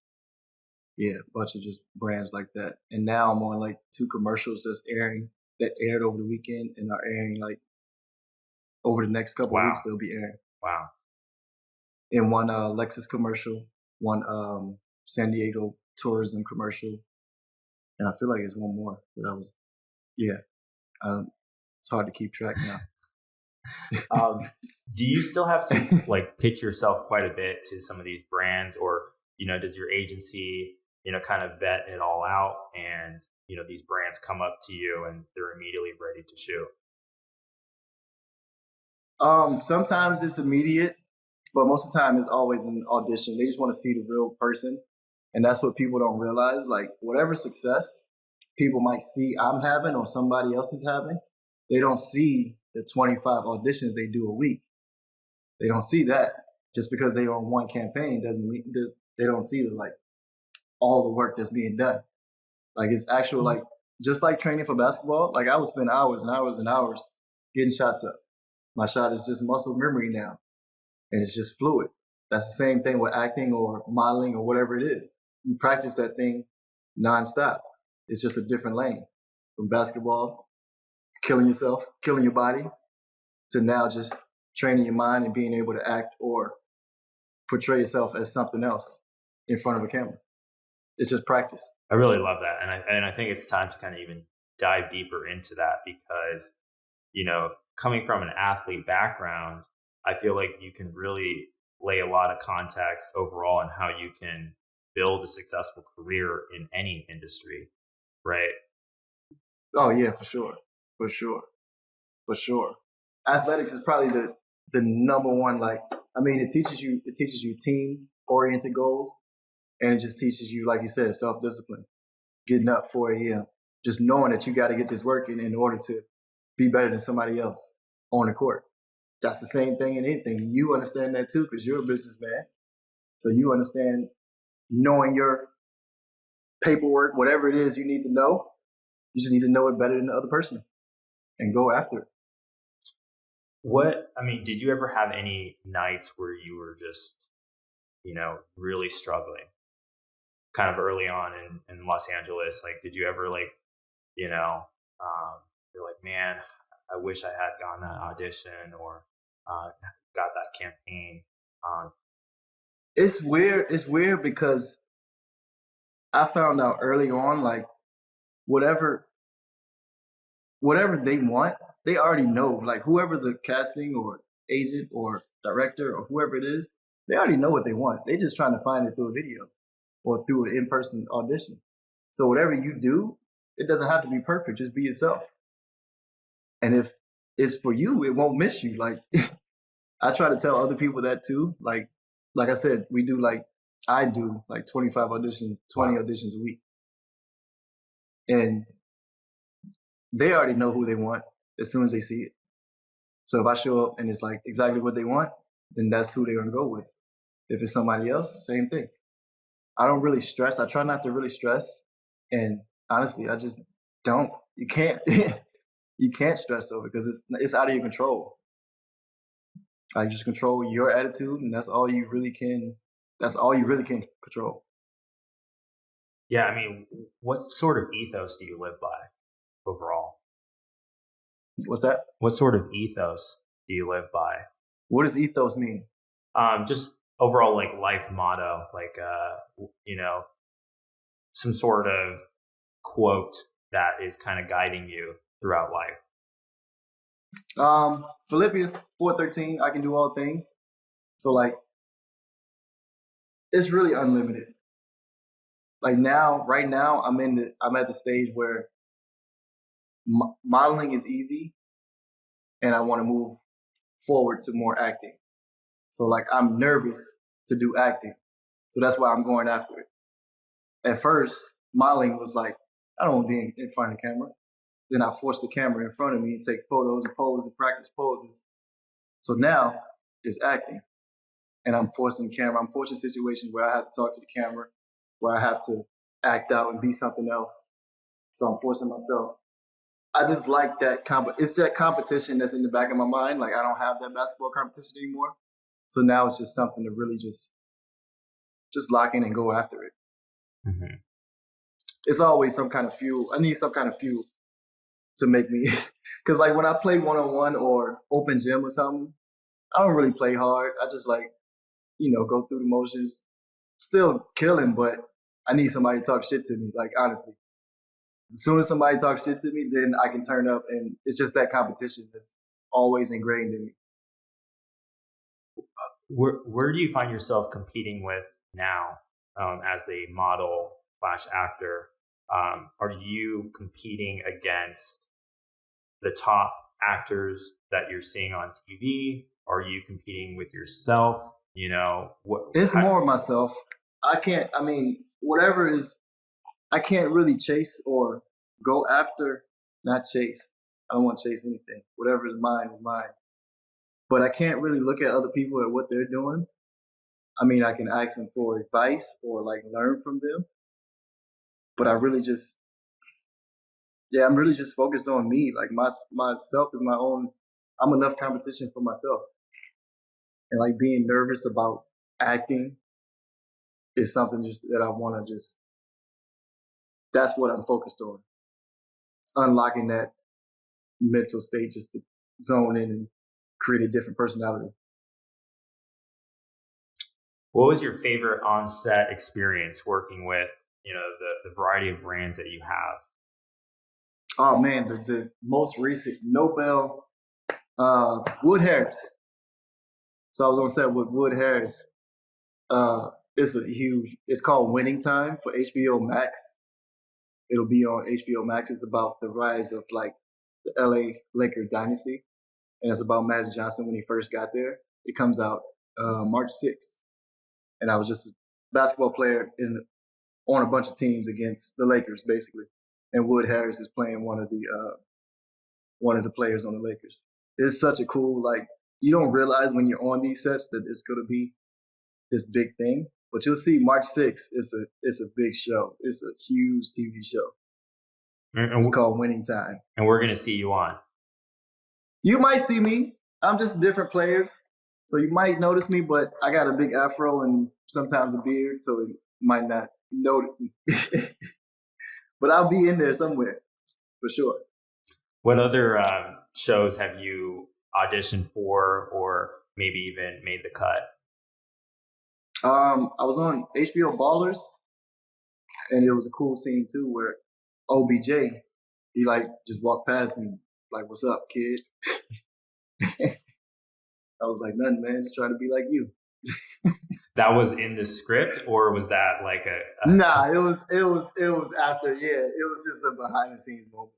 Speaker 1: Yeah, a bunch of just brands like that. And now I'm on like 2 commercials that aired over the weekend and are airing like over the next couple of weeks. They'll be airing.
Speaker 3: Wow.
Speaker 1: In one Lexus commercial, one San Diego tourism commercial, and I feel like there's one more. But it's hard to keep track now.
Speaker 3: Do you still have to like pitch yourself quite a bit to some of these brands, or does your agency kind of vet it all out, and these brands come up to you and they're immediately ready to shoot?
Speaker 1: Sometimes it's immediate, but most of the time it's always an audition. They just want to see the real person, and that's what people don't realize. Like whatever success people might see I'm having or somebody else is having, they don't see the 25 auditions they do a week. They don't see that. Just because they are on one campaign doesn't mean they don't see all the work that's being done. Like it's actual, like just like training for basketball. Like I would spend hours and hours and hours getting shots up. My shot is just muscle memory now, and it's just fluid. That's the same thing with acting or modeling or whatever it is. You practice that thing nonstop. It's just a different lane from basketball, killing yourself, killing your body, to now just training your mind and being able to act or portray yourself as something else in front of a camera. It's just practice.
Speaker 3: I really love that. And I think it's time to kind of even dive deeper into that because, coming from an athlete background, I feel like you can really lay a lot of context overall on how you can build a successful career in any industry, right?
Speaker 1: Oh yeah, for sure. Athletics is probably the number one. It teaches you team oriented goals, and it just teaches you, like you said, self discipline. Getting up 4 a.m. just knowing that you got to get this work in order to be better than somebody else on the court. That's the same thing in anything. You understand that too because you're a businessman. So you understand knowing your paperwork, whatever it is you need to know. You just need to know it better than the other person and go after it.
Speaker 3: Did you ever have any nights where you were just, really struggling kind of early on in Los Angeles? Like, did you ever you're like, man, I wish I had gotten that audition or got that campaign?
Speaker 1: It's weird. It's weird because I found out early on, like whatever they want, they already know. Like whoever the casting or agent or director or whoever it is, they already know what they want. They're just trying to find it through a video or through an in-person audition. So whatever you do, it doesn't have to be perfect. Just be yourself. And if it's for you, it won't miss you. Like I try to tell other people that too. Like I said, I do 25 auditions, 20 auditions a week. And they already know who they want as soon as they see it. So if I show up and it's like exactly what they want, then that's who they're going to go with. If it's somebody else, same thing. I don't really stress. I try not to really stress. And honestly, I just don't. You can't. You can't stress over because it's out of your control. I just control your attitude, and that's all you really can. That's all you really can control.
Speaker 3: Yeah, what sort of ethos do you live by overall?
Speaker 1: What's that?
Speaker 3: What sort of ethos do you live by?
Speaker 1: What does ethos mean?
Speaker 3: Just overall like life motto, like some sort of quote that is kind of guiding you throughout life.
Speaker 1: Philippians 4:13, I can do all things. So like, it's really unlimited. Like right now, I'm at the stage where modeling is easy, and I want to move forward to more acting. So like, I'm nervous to do acting, so that's why I'm going after it. At first, modeling was like, I don't want to be in front of the camera. Then I forced the camera in front of me and take photos and pose and practice poses. So now it's acting, and I'm forcing the camera. I'm forcing situations where I have to talk to the camera, where I have to act out and be something else. So I'm forcing myself. I just like that it's that competition that's in the back of my mind. Like, I don't have that basketball competition anymore. So now it's just something to really just lock in and go after it.
Speaker 3: Mm-hmm.
Speaker 1: It's always some kind of fuel. I need some kind of fuel to make me, because like when I play one-on-one or open gym or something, I don't really play hard. I just like, go through the motions, still killing, but I need somebody to talk shit to me. Like, honestly, as soon as somebody talks shit to me, then I can turn up, and it's just that competition that's always ingrained in me.
Speaker 3: Where do you find yourself competing with now as a model / actor? Are you competing against the top actors that you're seeing on TV? Are you competing with yourself? It's
Speaker 1: more myself. I can't really chase or go after, not chase. I don't want to chase anything. Whatever is mine is mine. But I can't really look at other people and what they're doing. I mean, I can ask them for advice or like learn from them. But I'm really just focused on me. Like myself is my own. I'm enough competition for myself. And like being nervous about acting is something just that I want to that's what I'm focused on. Unlocking that mental state just to zone in and create a different personality.
Speaker 3: What was your favorite on-set experience working with, the variety of brands that you have?
Speaker 1: Oh man, the most recent Nobel, Wood Harris. So I was on set with Wood Harris. It's called Winning Time for HBO Max. It'll be on HBO Max. It's about the rise of like the LA Laker dynasty. And it's about Magic Johnson when he first got there. It comes out March 6th. And I was just a basketball player on a bunch of teams against the Lakers, basically. And Wood Harris is playing one of the players on the Lakers. It's such a cool, like, you don't realize when you're on these sets that it's going to be this big thing. But you'll see March 6th, it's a big show. It's a huge TV show. It's called Winning Time.
Speaker 3: And we're going to see you on.
Speaker 1: You might see me. I'm just different players. So you might notice me, but I got a big afro and sometimes a beard, so you might not notice me. But I'll be in there somewhere, for sure.
Speaker 3: What other shows have you auditioned for or maybe even made the cut?
Speaker 1: I was on HBO Ballers, and it was a cool scene too where OBJ, he like just walked past me, like, "What's up, kid?" I was like, "Nothing, man. Just trying to be like you."
Speaker 3: That was in the script, or was that like a?
Speaker 1: Nah, it was after. Yeah, it was just a behind the scenes moment.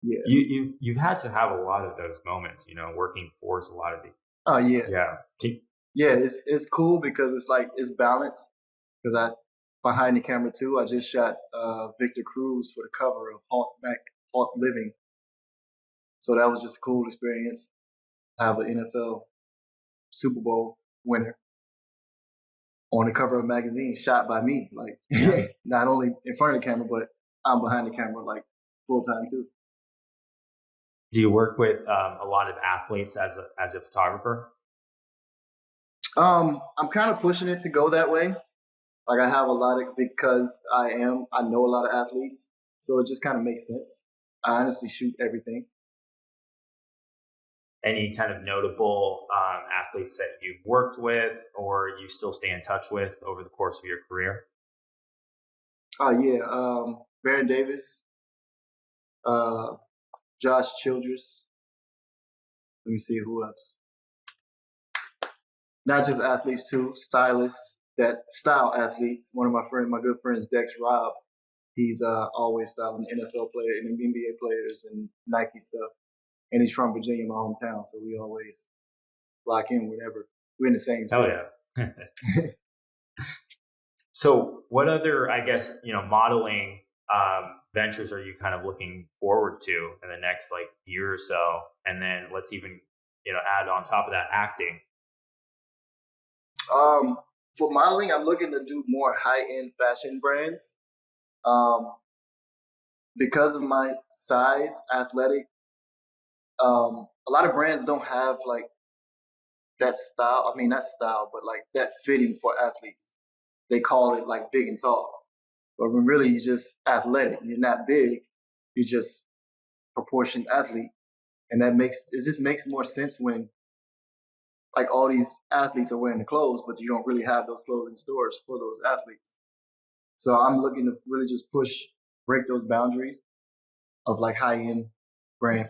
Speaker 1: Yeah.
Speaker 3: You've had to have a lot of those moments, working for a lot of the.
Speaker 1: Oh yeah.
Speaker 3: Yeah.
Speaker 1: Yeah, it's cool because it's like it's balanced. Because behind the camera too, I just shot Victor Cruz for the cover of Halt Living. So that was just a cool experience. I have an NFL Super Bowl winner on the cover of a magazine shot by me. Like, not only in front of the camera, but I'm behind the camera like full time too.
Speaker 3: Do you work with a lot of athletes as a photographer?
Speaker 1: I'm kind of pushing it to go that way. Like I have because I know a lot of athletes, so it just kind of makes sense. I honestly shoot everything.
Speaker 3: Any kind of notable athletes that you've worked with or you still stay in touch with over the course of your career?
Speaker 1: Oh yeah, Baron Davis, uh, Josh Childress. Let me see who else. Not just athletes too, stylists, that style athletes. One of my good friends, Dex Robb, he's always styling NFL players and NBA players and Nike stuff. And he's from Virginia, my hometown, so we always lock in whenever we're in the same
Speaker 3: Hell
Speaker 1: city.
Speaker 3: yeah. So what other, I guess, modeling ventures are you kind of looking forward to in the next like year or so? And then let's even, add on top of that acting.
Speaker 1: For modeling, I'm looking to do more high-end fashion brands. Because of my size, athletic, a lot of brands don't have like that style. I mean, not style, but like that fitting for athletes. They call it like big and tall. But when really you're just athletic, you're not big, you're just proportioned athlete. And it just makes more sense when like all these athletes are wearing the clothes, but you don't really have those clothes in stores for those athletes. So I'm looking to really just break those boundaries of like high-end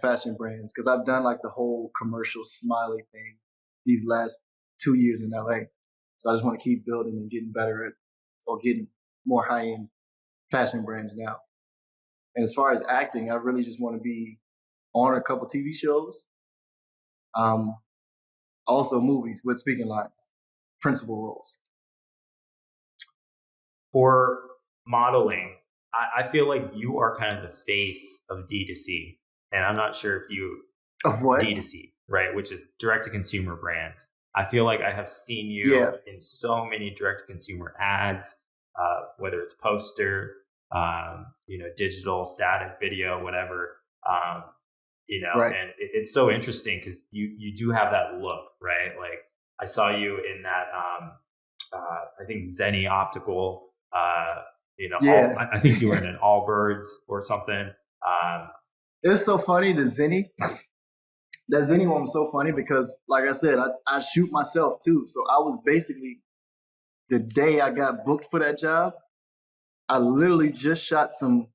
Speaker 1: fashion brands. Cause I've done like the whole commercial smiley thing these last 2 years in LA. So I just want to keep building and getting better at, or getting more high-end fashion brands now. And as far as acting, I really just want to be on a couple TV shows. Also movies with speaking lines, principal roles.
Speaker 3: For modeling, I feel like you are kind of the face of D2C. And I'm not sure if you...
Speaker 1: Of what?
Speaker 3: D2C, right? Which is direct-to-consumer brands. I feel like I have seen you in so many direct-to-consumer ads, whether it's poster, digital, static, video, whatever.
Speaker 1: Right.
Speaker 3: And it's so interesting because you do have that look, right? Like I saw you in that, I think Zenny Optical, I think you were in an Allbirds or something.
Speaker 1: It's so funny, the Zenny. That Zenny one was so funny because, like I said, I shoot myself too. So I was basically, the day I got booked for that job, I literally just shot some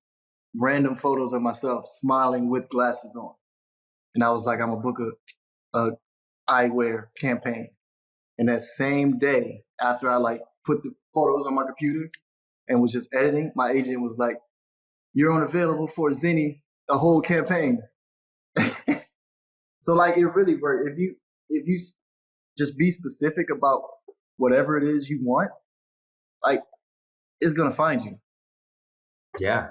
Speaker 1: random photos of myself smiling with glasses on. And I was like, I'm going to book a eyewear campaign. And that same day, after I like put the photos on my computer and was just editing, my agent was like, you're unavailable for Zenny, a whole campaign. So like it really worked. If you just be specific about whatever it is you want, like it's going to find you.
Speaker 3: Yeah.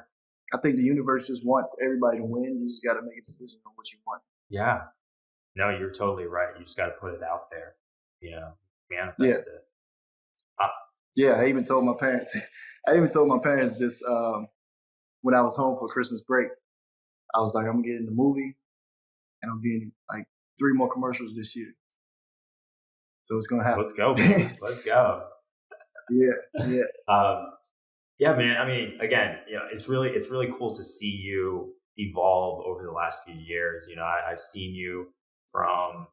Speaker 1: I think the universe just wants everybody to win. You just got to make a decision on what you want.
Speaker 3: Yeah. No, you're totally right. You just got to put it out there, manifest it.
Speaker 1: Yeah, I even told my parents this when I was home for Christmas break. I was like, I'm going to get in the movie and I'm being like 3 more commercials this year. So it's going to happen.
Speaker 3: Let's go, baby. Let's go.
Speaker 1: Yeah.
Speaker 3: Yeah, man. I mean, again, it's really cool to see you evolve over the last few years. I've seen you from,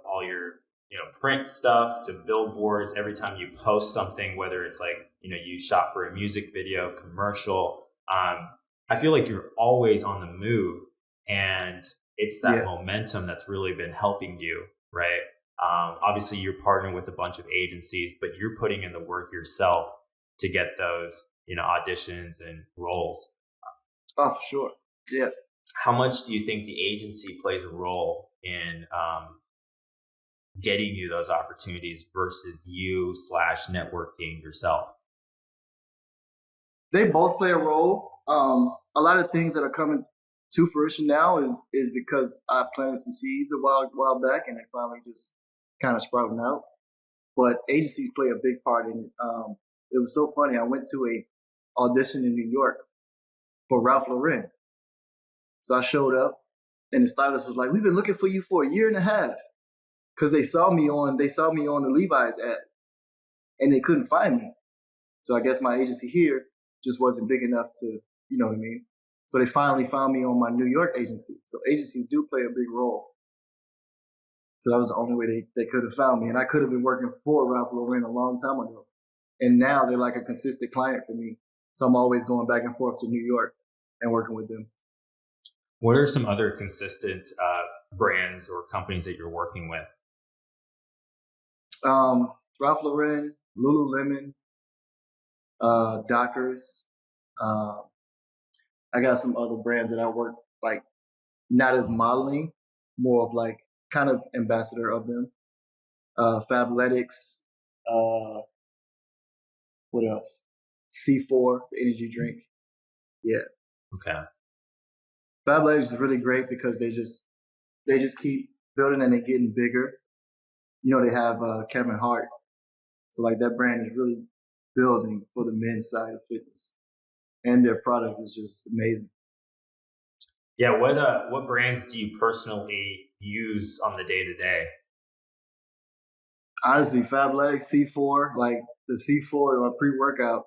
Speaker 3: all your, print stuff to billboards. Every time you post something, whether it's like, you shot for a music video, commercial, I feel like you're always on the move, and it's that momentum that's really been helping you, right? Obviously you're partnering with a bunch of agencies, but you're putting in the work yourself to get those, auditions and roles.
Speaker 1: Oh, for sure. Yeah.
Speaker 3: How much do you think the agency plays a role in getting you those opportunities versus you / networking yourself?
Speaker 1: They both play a role. A lot of things that are coming to fruition now is because I planted some seeds a while back and they finally just kind of sprouting out. But agencies play a big part in it. It was so funny. I went to a audition in New York for Ralph Lauren. So I showed up and the stylist was like, we've been looking for you for 1.5 years. Cause they saw me on the Levi's ad and they couldn't find me. So I guess my agency here just wasn't big enough to, you know what I mean? So they finally found me on my New York agency. So agencies do play a big role. So that was the only way they could have found me. And I could have been working for Ralph Lauren a long time ago. And now they're like a consistent client for me. So I'm always going back and forth to New York and working with them.
Speaker 3: What are some other consistent brands or companies that you're working with?
Speaker 1: Ralph Lauren, Lululemon, Dockers. I got some other brands that I work like not as modeling, more of like kind of ambassador of them. Fabletics. What else? C4, the energy drink. Yeah.
Speaker 3: Okay.
Speaker 1: Fabletics is really great because they just keep building and they're getting bigger. You know, they have Kevin Hart. So like that brand is really building for the men's side of fitness. And their product is just amazing.
Speaker 3: Yeah, what brands do you personally use on the day to day?
Speaker 1: Honestly, Fabletics, C4, like the C4 or pre-workout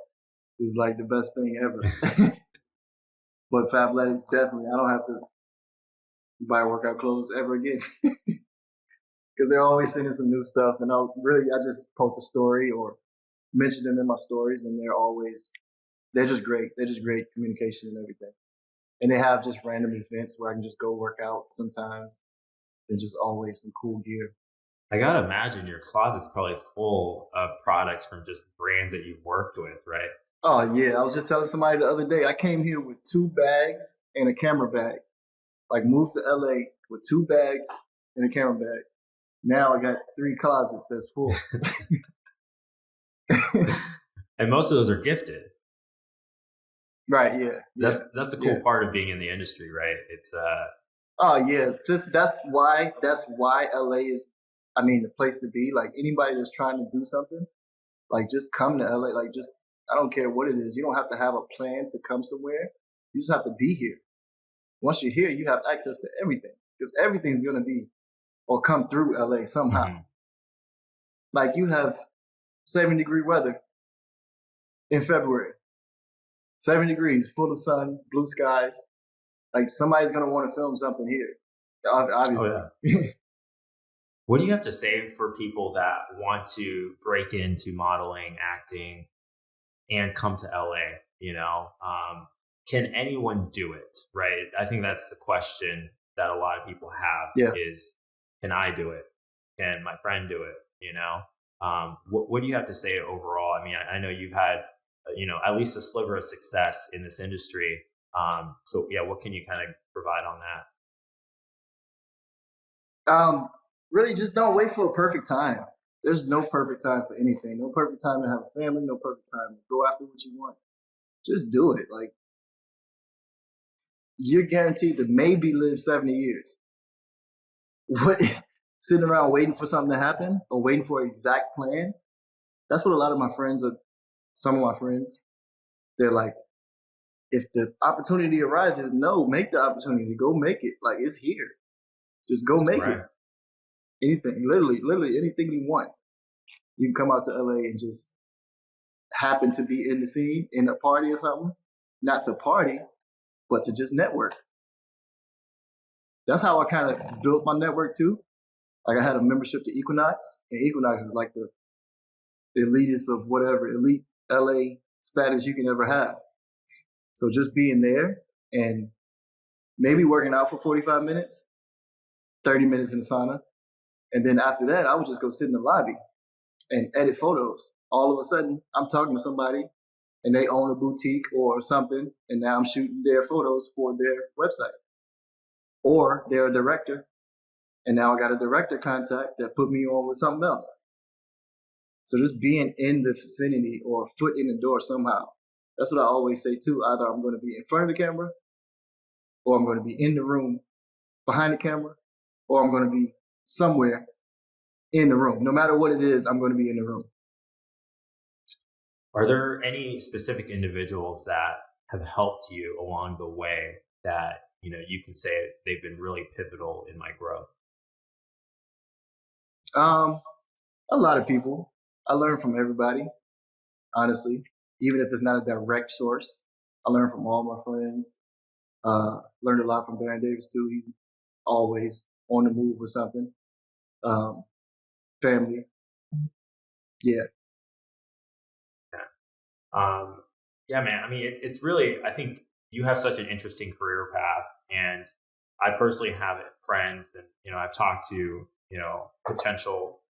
Speaker 1: is like the best thing ever. But Fabletics, definitely, I don't have to buy workout clothes ever again. Because they're always sending some new stuff. And I just post a story or mention them in my stories, and they're just great. They're just great communication and everything. And they have just random events where I can just go work out sometimes. And just always some cool gear.
Speaker 3: I gotta imagine your closet's probably full of products from just brands that you've worked with, right?
Speaker 1: Oh yeah, I was just telling somebody the other day, I came here with 2 bags and a camera bag. Like moved to LA with 2 bags and a camera bag. Now I got 3 closets that's full.
Speaker 3: And most of those are gifted.
Speaker 1: Right, yeah.
Speaker 3: That's the cool part of being in the industry, right? It's
Speaker 1: oh yeah, just that's why LA is the place to be. Like anybody that's trying to do something, like just come to LA. Like just I don't care what it is. You don't have to have a plan to come somewhere. You just have to be here. Once you're here, you have access to everything. Because everything's gonna be or come through LA somehow.
Speaker 3: mm-hmm.
Speaker 1: Like you have 70-degree weather in February. 7 degrees, full of sun, blue skies. Like somebody's gonna want to film something here, obviously.
Speaker 3: Oh, yeah. What do you have to say for people that want to break into modeling, acting, and come to LA? You know, can anyone do it? Right? I think that's the question that a lot of people have.
Speaker 1: Yeah.
Speaker 3: Is can I do it? Can my friend do it? You know, what do you have to say overall? I mean, I know you've had at least a sliver of success in this industry. So yeah, what can you kind of provide on that?
Speaker 1: Really just don't wait for a perfect time. There's no perfect time for anything. No perfect time to have a family, no perfect time to go after what you want. Just do it. Like you're guaranteed to maybe live 70 years. What sitting around waiting for something to happen or waiting for an exact plan? That's what a lot of my friends are. Some of my friends, they're like, if the opportunity arises, no, make the opportunity. Go make it. Like it's here. Just go make it. Anything, literally anything you want. You can come out to LA and just happen to be in the scene in a party or something. Not to party, but to just network. That's how I kind of built my network too. Like I had a membership to Equinox, and Equinox is like the elitist of whatever elite LA status you can ever have. So just being there and maybe working out for 45 minutes, 30 minutes in the sauna. And then after that, I would just go sit in the lobby and edit photos. All of a sudden, I'm talking to somebody and they own a boutique or something. And now I'm shooting their photos for their website. Or they're a director. And now I got a director contact that put me on with something else. So just being in the vicinity or foot in the door somehow. That's what I always say too. Either I'm going to be in front of the camera or I'm going to be in the room behind the camera or I'm going to be somewhere in the room. No matter what it is, I'm going to be in the room.
Speaker 3: Are there any specific individuals that have helped you along the way that, you can say they've been really pivotal in my growth?
Speaker 1: A lot of people. I learn from everybody, honestly, even if it's not a direct source. I learn from all my friends. Learned a lot from Glen Davis too. He's always on the move with something. Family. Yeah.
Speaker 3: Yeah, man. I mean, it's really, I think you have such an interesting career path. And I personally have friends and, I've talked to, potential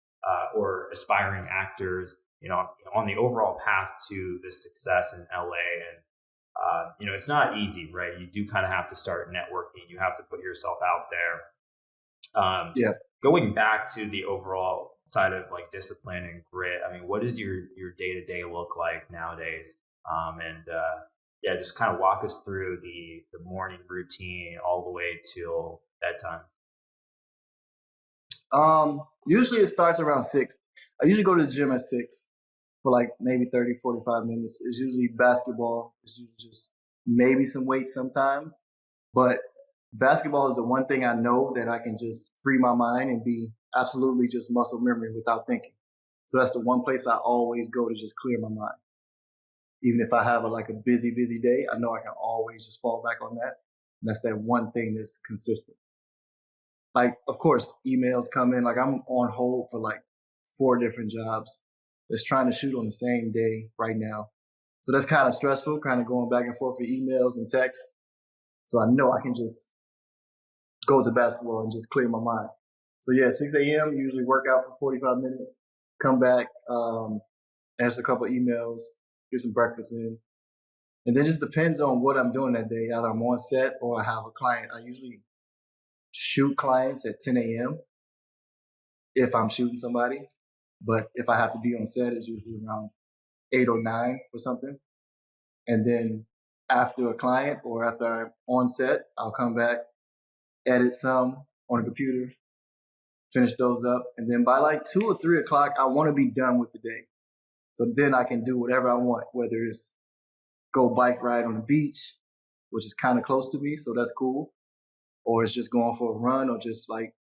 Speaker 3: or aspiring actors, on the overall path to this success in LA. And, it's not easy, right? You do kind of have to start networking. You have to put yourself out there.
Speaker 1: Yeah.
Speaker 3: Going back to the overall side of like discipline and grit, I mean, what does your day to day look like nowadays? Yeah, just kind of walk us through the morning routine all the way till bedtime.
Speaker 1: Usually it starts around 6. I usually go to the gym at 6 for like maybe 30, 45 minutes. It's usually basketball. It's usually just maybe some weights sometimes. But basketball is the one thing I know that I can just free my mind and be absolutely just muscle memory without thinking. So that's the one place I always go to just clear my mind. Even if I have a busy day, I know I can always just fall back on that. And that's that one thing that's consistent. Like, of course, emails come in. Like, I'm on hold for like 4 different jobs that's trying to shoot on the same day right now. So that's kind of stressful, kind of going back and forth for emails and texts. So I know I can just go to basketball and just clear my mind. So yeah, 6 a.m., usually work out for 45 minutes, come back, answer a couple emails, get some breakfast in. And then it just depends on what I'm doing that day. Either I'm on set or I have a client. I usually shoot clients at 10 a.m. if I'm shooting somebody. But if I have to be on set, it's usually around 8 or 9 or something. And then after a client or after I'm on set, I'll come back, edit some on the computer, finish those up. And then by like 2 or 3 o'clock, I want to be done with the day. So then I can do whatever I want, whether it's go bike ride on the beach, which is kind of close to me, so that's cool. Or it's just going for a run or just like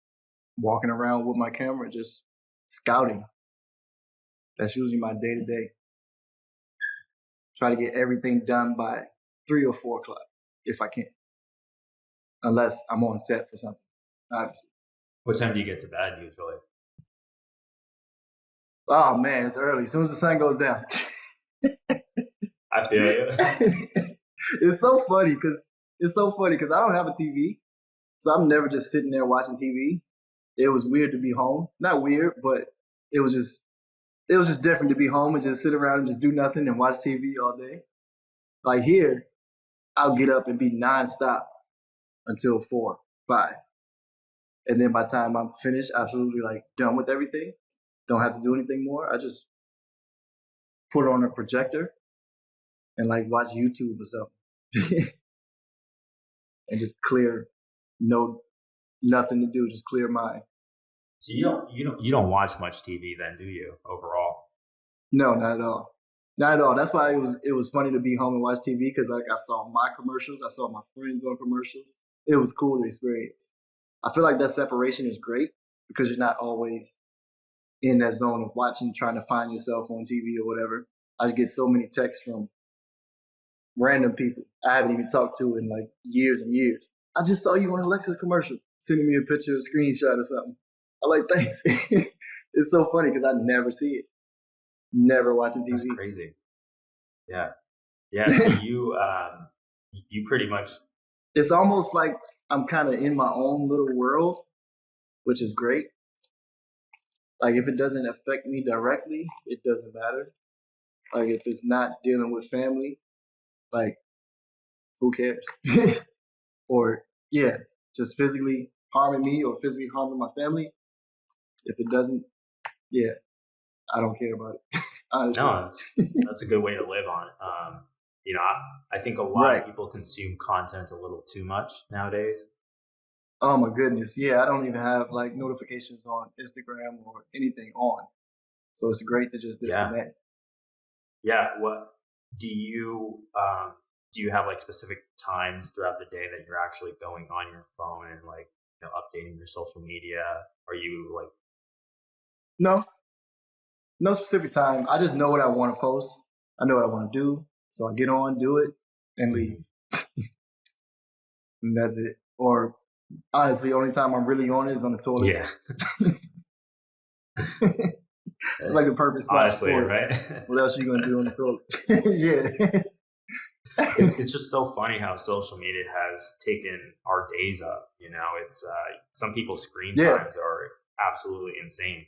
Speaker 1: walking around with my camera, just scouting. That's usually my day to day. Try to get everything done by 3 or 4 o'clock if I can. Unless I'm on set for something, obviously.
Speaker 3: What time do you get to bed usually?
Speaker 1: Oh man, it's early. As soon as the sun goes down.
Speaker 3: I feel you.
Speaker 1: It's so funny because I don't have a TV. So I'm never just sitting there watching TV. It was weird to be home. Not weird, but it was just different to be home and just sit around and just do nothing and watch TV all day. Like here, I'll get up and be nonstop until 4, 5. And then by the time I'm finished, absolutely like done with everything, don't have to do anything more, I just put on a projector and like watch YouTube or something. And just clear, nothing to do, just clear mind.
Speaker 3: So you don't watch much TV then, do you, overall?
Speaker 1: No, not at all. Not at all. That's why it was funny to be home and watch TV because like I saw my commercials, I saw my friends on commercials. It was cool to experience. I feel like that separation is great because you're not always in that zone of watching, trying to find yourself on TV or whatever. I just get so many texts from random people I haven't even talked to in like years and years. I just saw you on a Lexus commercial, sending me a picture, a screenshot or something. I like, thanks. It's so funny because I never see it. Never watching TV.
Speaker 3: That's crazy. Yeah. Yeah. So you pretty much.
Speaker 1: It's almost like I'm kind of in my own little world, which is great. Like if it doesn't affect me directly, it doesn't matter. Like if it's not dealing with family, like who cares? Or yeah, just physically harming me or physically harming my family. If it doesn't, yeah, I don't care about it. Honestly.
Speaker 3: No, that's a good way to live on. I think a lot of people consume content a little too much nowadays.
Speaker 1: Oh my goodness. Yeah, I don't even have like notifications on Instagram or anything on. So it's great to just disconnect.
Speaker 3: Yeah. What do you have like specific times throughout the day that you're actually going on your phone and like, updating your social media? Are you like
Speaker 1: No specific time. I just know what I want to post. I know what I want to do. So I get on, do it, and leave. and that's it. Or honestly, the only time I'm really on it is on the toilet.
Speaker 3: Yeah.
Speaker 1: It's like the perfect spot.
Speaker 3: Honestly,
Speaker 1: for it.
Speaker 3: right?
Speaker 1: What else are you gonna do on the toilet? Yeah.
Speaker 3: It's just so funny how social media has taken our days up. It's some people's screen times are absolutely insane.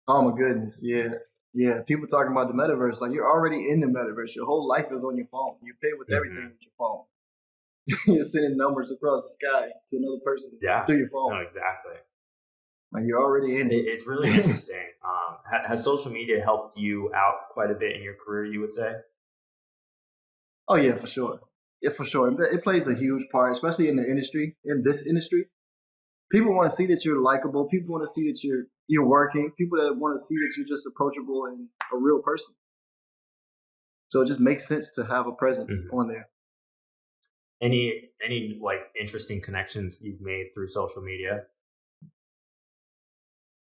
Speaker 1: Oh my goodness, yeah. People talking about the metaverse, like you're already in the metaverse. Your whole life is on your phone. You pay with everything with your phone. You're sending numbers across the sky to another person through your phone.
Speaker 3: No, exactly.
Speaker 1: Like you're already in it.
Speaker 3: It's really interesting. Has social media helped you out quite a bit in your career, you would say?
Speaker 1: Oh yeah, for sure. Yeah, for sure. It plays a huge part, especially in this industry. People want to see that you're likable. People want to see that you're working. People that want to see that you're just approachable and a real person. So it just makes sense to have a presence on there.
Speaker 3: Any like interesting connections you've made through social media?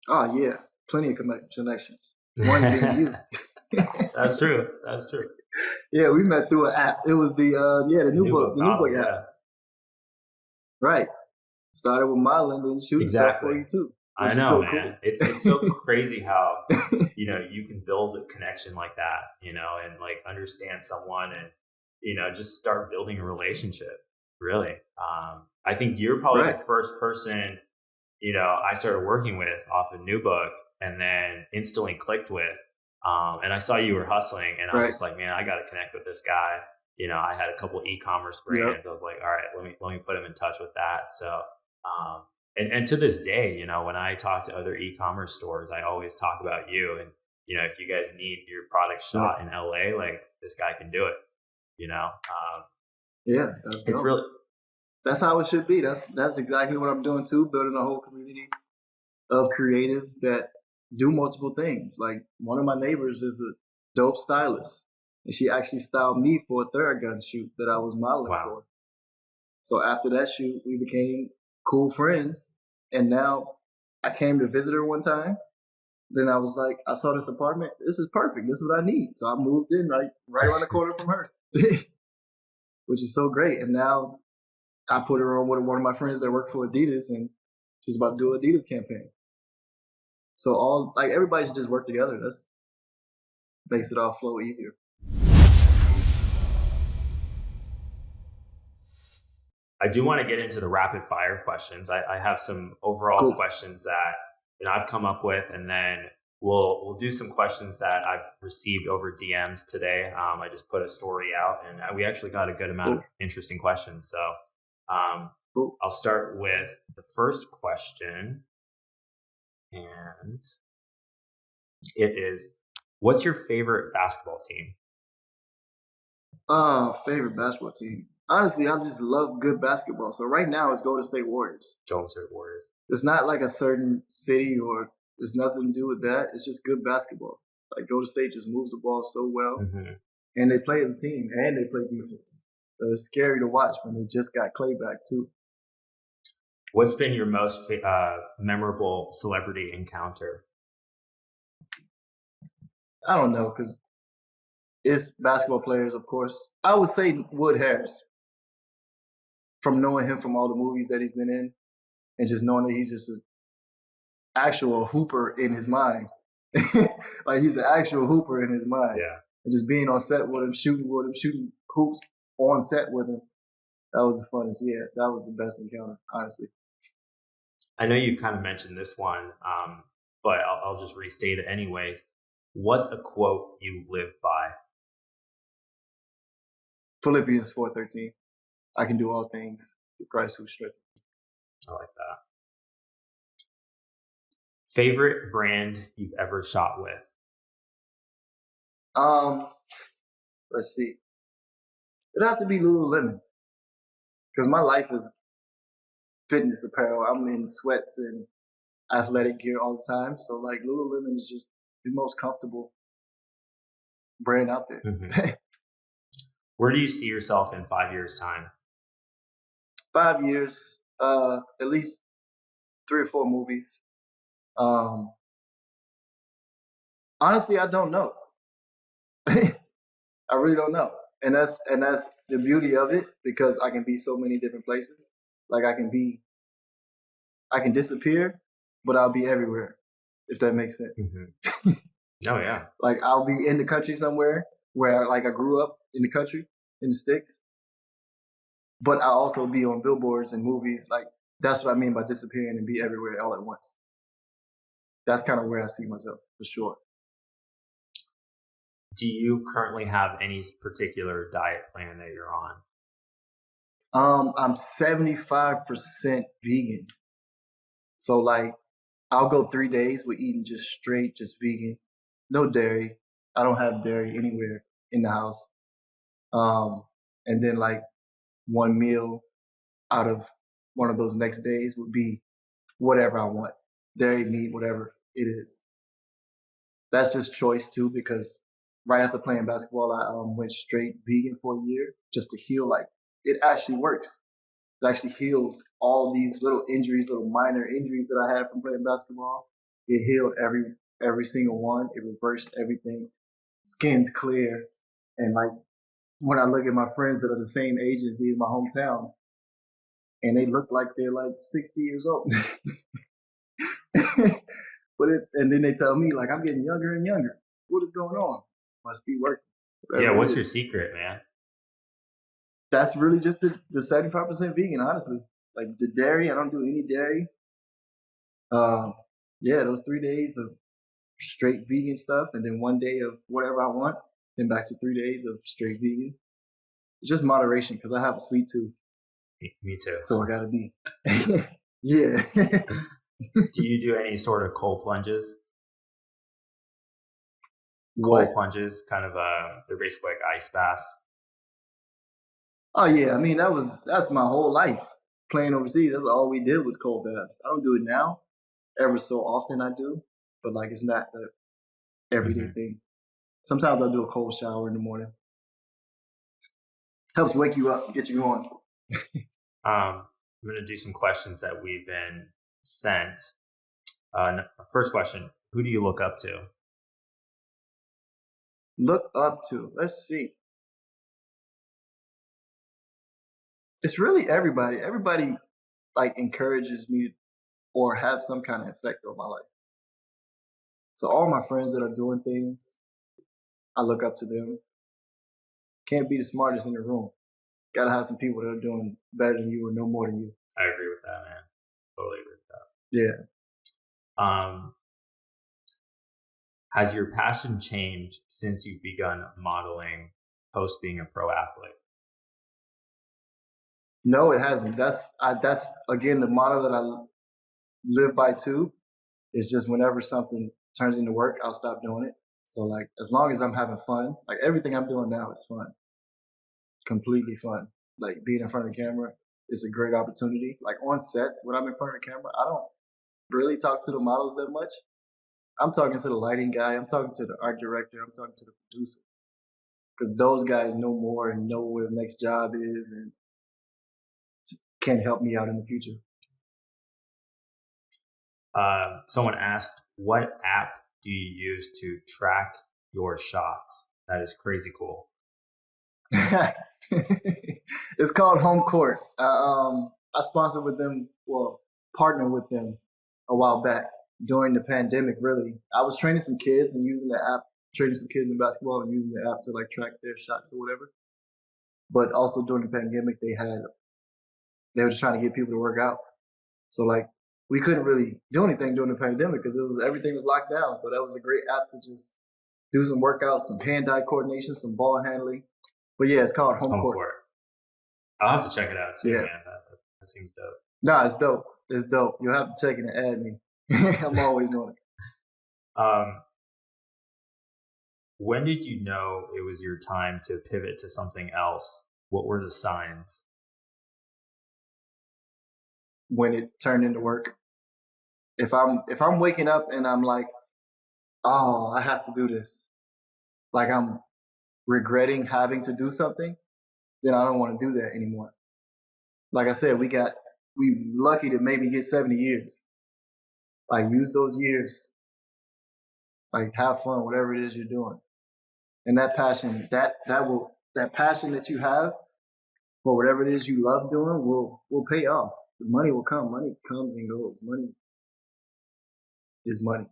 Speaker 1: Oh yeah, plenty of connections. One being you.
Speaker 3: That's true.
Speaker 1: Yeah, we met through an app. It was the new book app.
Speaker 3: Yeah.
Speaker 1: Right. Started with modeling and shooting stuff for you too.
Speaker 3: I know, man. Cool. It's so crazy how you can build a connection like that, and like understand someone and just start building a relationship. Really, I think you're probably the first person I started working with off a new book, and then instantly clicked with. And I saw you were hustling, and I was just like, man, I got to connect with this guy. I had a couple e-commerce brands. I was like, all right, let me put him in touch with that. So, and to this day, when I talk to other e-commerce stores, I always talk about you. And if you guys need your product shot in LA, like this guy can do it.
Speaker 1: That's how it should be. That's exactly what I'm doing too. Building a whole community of creatives that do multiple things. Like one of my neighbors is a dope stylist, and she actually styled me for a Theragun shoot that I was modeling for. So after that shoot, we became cool friends, and now I came to visit her one time. Then I was like, I saw this apartment. This is perfect. This is what I need. So I moved in right around the corner from her, which is so great. And now I put her on with one of my friends that work for Adidas, and she's about to do an Adidas campaign. So everybody should just work together. That's makes it all flow easier.
Speaker 3: I do want to get into the rapid fire questions. I have some overall questions that I've come up with, and then we'll do some questions that I've received over DMs today. I just put a story out, and we actually got a good amount of interesting questions. So I'll start with the first question, and it is, what's your favorite basketball team?
Speaker 1: Favorite basketball team. Honestly, I just love good basketball. So right now it's Golden State Warriors.
Speaker 3: Golden State Warriors.
Speaker 1: It's not like a certain city or there's nothing to do with that. It's just good basketball. Like Golden State just moves the ball so well, and they play as a team and they play defense. So it's scary to watch when they just got Clay back too.
Speaker 3: What's been your most memorable celebrity encounter?
Speaker 1: I don't know, because it's basketball players, of course. I would say Wood Harris, from knowing him from all the movies that he's been in, and just knowing that he's just an actual hooper in his mind. Like he's an actual hooper in his mind.
Speaker 3: Yeah.
Speaker 1: And just being on set with him, shooting hoops on set with him. That was the funnest. Yeah, that was the best encounter, honestly.
Speaker 3: I know you've kind of mentioned this one, but I'll just restate it anyways. What's a quote you live by?
Speaker 1: Philippians 4:13. I can do all things through Christ who strengthens me.
Speaker 3: I like that. Favorite brand you've ever shot with?
Speaker 1: Let's see. It'd have to be Lululemon, because my life is fitness apparel. I'm in sweats and athletic gear all the time. So like Lululemon is just the most comfortable brand out there.
Speaker 3: Mm-hmm. Where do you see yourself in 5 years' time?
Speaker 1: 5 years, at least 3 or 4 movies. Honestly, I don't know. I really don't know. and that's the beauty of it, because I can be so many different places. Like I can disappear, but I'll be everywhere, if that makes sense.
Speaker 3: Mm-hmm. Oh yeah.
Speaker 1: Like I'll be in the country somewhere where like I grew up in the country, in the sticks, but I'll also be on billboards and movies. Like that's what I mean by disappearing and be everywhere all at once. That's kind of where I see myself for sure.
Speaker 3: Do you currently have any particular diet plan that you're on?
Speaker 1: I'm 75% vegan. So like I'll go 3 days with eating just straight, just vegan, no dairy. I don't have dairy anywhere in the house. And then like one meal out of one of those next days would be whatever I want, dairy, meat, whatever it is. That's just choice too, because right after playing basketball, I went straight vegan for a year just to heal. Like it actually works. It actually heals all these little injuries, little minor injuries that I had from playing basketball. It healed every single one. It reversed everything. Skin's clear. And like when I look at my friends that are the same age as me in my hometown, and they look like they're like 60 years old. And then they tell me like I'm getting younger and younger. What is going on? Must be working.
Speaker 3: Yeah, what's your secret, man?
Speaker 1: That's really just the 75% vegan, honestly. Like the dairy, I don't do any dairy. Yeah, those 3 days of straight vegan stuff, and then one day of whatever I want, then back to 3 days of straight vegan. It's just moderation, because I have a sweet tooth.
Speaker 3: Me too.
Speaker 1: So I gotta be. Yeah.
Speaker 3: Do you do any sort of cold plunges?
Speaker 1: What?
Speaker 3: Cold plunges, kind of they're basically like ice baths.
Speaker 1: Oh yeah, I mean that's my whole life playing overseas. That's all we did was cold baths. I don't do it now. Ever so often I do, but like it's not the everyday thing. Sometimes I'll do a cold shower in the morning. Helps wake you up, get you going.
Speaker 3: I'm gonna do some questions that we've been sent. First question: who do you look up to?
Speaker 1: Look up to. Let's see. It's really everybody. Everybody like encourages me or have some kind of effect on my life. So all my friends that are doing things, I look up to them. Can't be the smartest in the room. Gotta have some people that are doing better than you or no more than you.
Speaker 3: I agree with that, man. Totally agree with that.
Speaker 1: Yeah.
Speaker 3: Has your passion changed since you've begun modeling post being a pro athlete?
Speaker 1: No, it hasn't. That's again the motto that I live by too. It's just whenever something turns into work, I'll stop doing it. So like as long as I'm having fun, like everything I'm doing now is fun. Completely fun. Like being in front of the camera is a great opportunity. Like on sets, when I'm in front of the camera, I don't really talk to the models that much. I'm talking to the lighting guy. I'm talking to the art director. I'm talking to the producer. Because those guys know more and know where the next job is and can help me out in the future.
Speaker 3: Someone asked, what app do you use to track your shots? That is crazy cool.
Speaker 1: It's called Home Court. I sponsored with them, partnered with them a while back during the pandemic, really. I was training some kids and using the app, training some kids in basketball and using the app to like track their shots or whatever. But also during the pandemic, they were just trying to get people to work out. So like we couldn't really do anything during the pandemic because everything was locked down. So that was a great app to just do some workouts, some hand-eye coordination, some ball handling. But yeah, it's called Home Court.
Speaker 3: I'll have to check it out too,
Speaker 1: yeah.
Speaker 3: Man. That seems dope.
Speaker 1: Nah, it's dope. It's dope. You'll have to check it and add me. I'm always on it.
Speaker 3: When did you know it was your time to pivot to something else? What were the signs?
Speaker 1: When it turned into work. If I'm waking up and I'm like, oh, I have to do this, like I'm regretting having to do something, then I don't want to do that anymore. Like I said, we lucky to maybe get 70 years. Like use those years. Like have fun, whatever it is you're doing. And that passion, that will that passion that you have for whatever it is you love doing will pay off. The money will come. Money comes and goes. Money is money.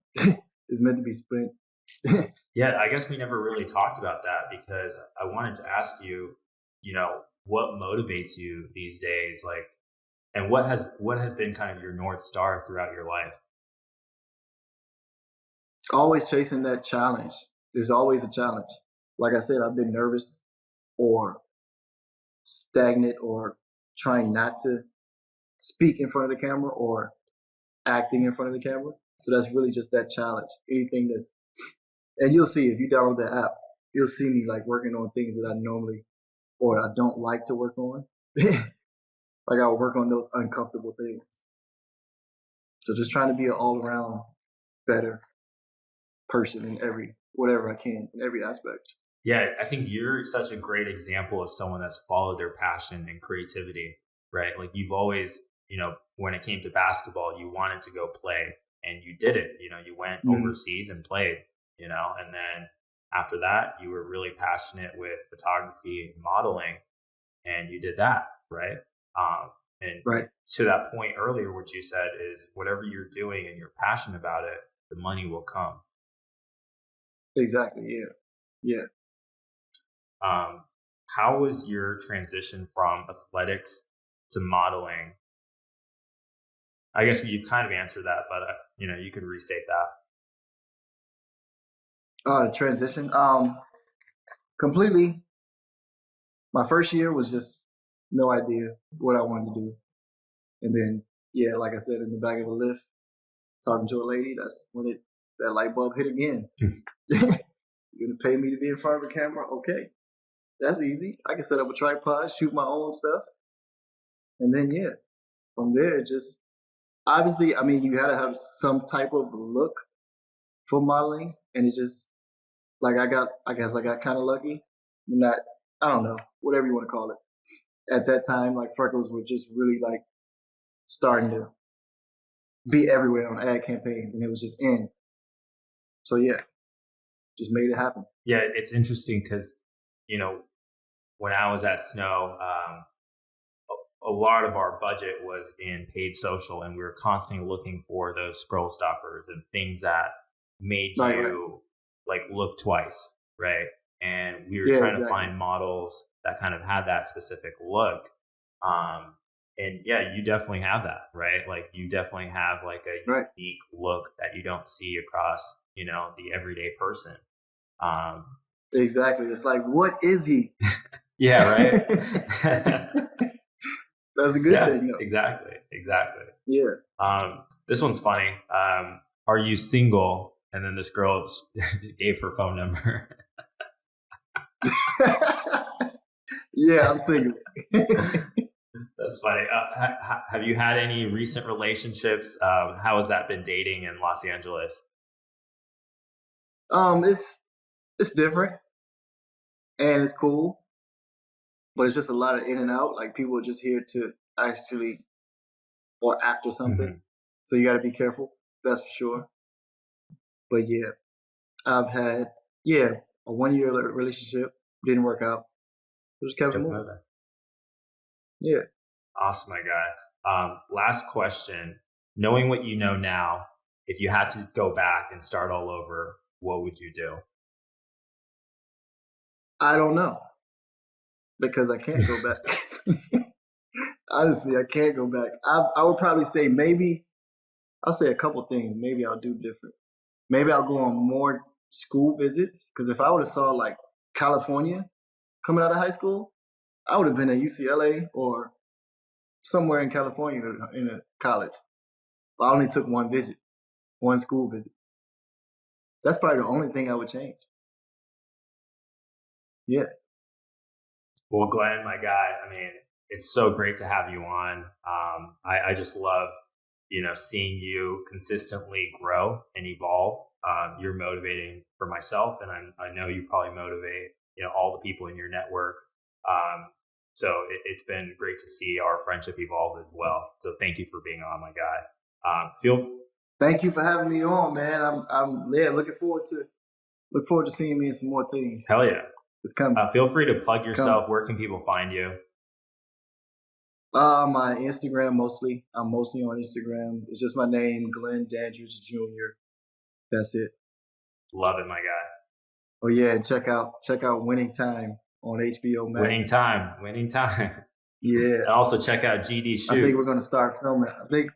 Speaker 1: It's meant to be spent.
Speaker 3: Yeah, I guess we never really talked about that because I wanted to ask you, what motivates you these days, like, and what has been kind of your North Star throughout your life?
Speaker 1: Always chasing that challenge. There's always a challenge. Like I said, I've been nervous or stagnant or trying not to speak in front of the camera or acting in front of the camera. So that's really just that challenge. Anything that's, and you'll see if you download the app, you'll see me like working on things that I normally or I don't like to work on. Like I'll work on those uncomfortable things. So just trying to be an all around better person in whatever I can in every aspect.
Speaker 3: Yeah, I think you're such a great example of someone that's followed their passion and creativity, right? Like you've always, when it came to basketball, you wanted to go play and you did it. You went overseas and played, and then after that, you were really passionate with photography and modeling and you did that, right? And
Speaker 1: right.
Speaker 3: To that point earlier, what you said is whatever you're doing and you're passionate about it, the money will come.
Speaker 1: Exactly. Yeah.
Speaker 3: How was your transition from athletics to modeling? I guess you've kind of answered that, but you could restate that.
Speaker 1: The transition. Completely. My first year was just no idea what I wanted to do. And then, like I said, in the back of a lift, talking to a lady, that's when that light bulb hit again. You're going to pay me to be in front of the camera? Okay. That's easy. I can set up a tripod, shoot my own stuff. And then, from there, just obviously, you got to have some type of look for modeling. And it's just like I guess I got kind of lucky. I don't know, whatever you want to call it. At that time, like freckles were just really like starting to be everywhere on ad campaigns and it was just in. So just made it happen.
Speaker 3: Yeah, it's interesting because, when I was at Snow, a lot of our budget was in paid social and we were constantly looking for those scroll stoppers and things that made you like look twice, right? And we were trying to find models that kind of had that specific look. And you definitely have that, right? Like you definitely have like a unique look that you don't see across, the everyday person.
Speaker 1: Exactly. It's like, what is he?
Speaker 3: Yeah, right.
Speaker 1: That's a good thing. Though.
Speaker 3: Exactly.
Speaker 1: Yeah.
Speaker 3: This one's funny. Are you single? And then this girl gave her phone number.
Speaker 1: Yeah, I'm single.
Speaker 3: That's funny. Have you had any recent relationships? How has that been dating in Los Angeles?
Speaker 1: It's different and it's cool, but it's just a lot of in and out. Like people are just here to actually or act or something. So you got to be careful. That's for sure. But I've had a 1-year relationship, didn't work out. Just kept moving. Yeah.
Speaker 3: Awesome, my guy. Last question. Knowing what you know now, if you had to go back and start all over, what would you do?
Speaker 1: I don't know. Because I can't go back. Honestly, I can't go back. I would probably say I'll say a couple things. Maybe I'll do different. Maybe I'll go on more school visits. Because if I would have saw like California coming out of high school, I would have been at UCLA or somewhere in California in a college. But I only took one school visit. That's probably the only thing I would change. Yeah.
Speaker 3: Well, Glenn, my guy, it's so great to have you on. I just love, seeing you consistently grow and evolve. You're motivating for myself, and I know you probably motivate, all the people in your network. So it's been great to see our friendship evolve as well. So thank you for being on, my guy.
Speaker 1: Thank you for having me on, man. I'm looking forward to seeing me in some more things.
Speaker 3: Hell yeah.
Speaker 1: It's coming.
Speaker 3: Feel free to plug yourself. Where can people find you?
Speaker 1: My Instagram mostly. I'm mostly on Instagram. It's just my name, Glen Dandridge Jr. That's it.
Speaker 3: Love it, my guy.
Speaker 1: Oh yeah, and check out Winning Time on HBO Max.
Speaker 3: Winning time.
Speaker 1: Yeah.
Speaker 3: And also check out GD Shoots.
Speaker 1: I think we're gonna start filming. I think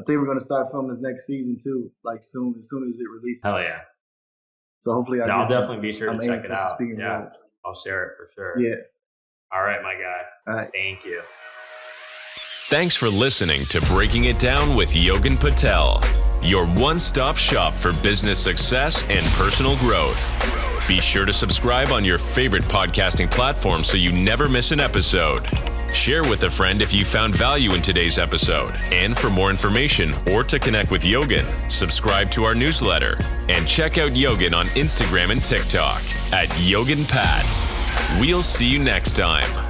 Speaker 1: we're gonna start filming this next season too, like as soon as it releases.
Speaker 3: Hell yeah.
Speaker 1: So hopefully
Speaker 3: I'll definitely be sure to check it out. Yeah.
Speaker 1: roles.
Speaker 3: I'll share it for sure.
Speaker 1: Yeah.
Speaker 3: All right, my guy.
Speaker 1: All right.
Speaker 3: Thank you.
Speaker 2: Thanks for listening to Breaking It Down with Yogin Patel, your one-stop shop for business success and personal growth. Be sure to subscribe on your favorite podcasting platform so you never miss an episode. Share with a friend if you found value in today's episode. And for more information or to connect with Yogin, subscribe to our newsletter and check out Yogin on Instagram and TikTok at YoginPat. We'll see you next time.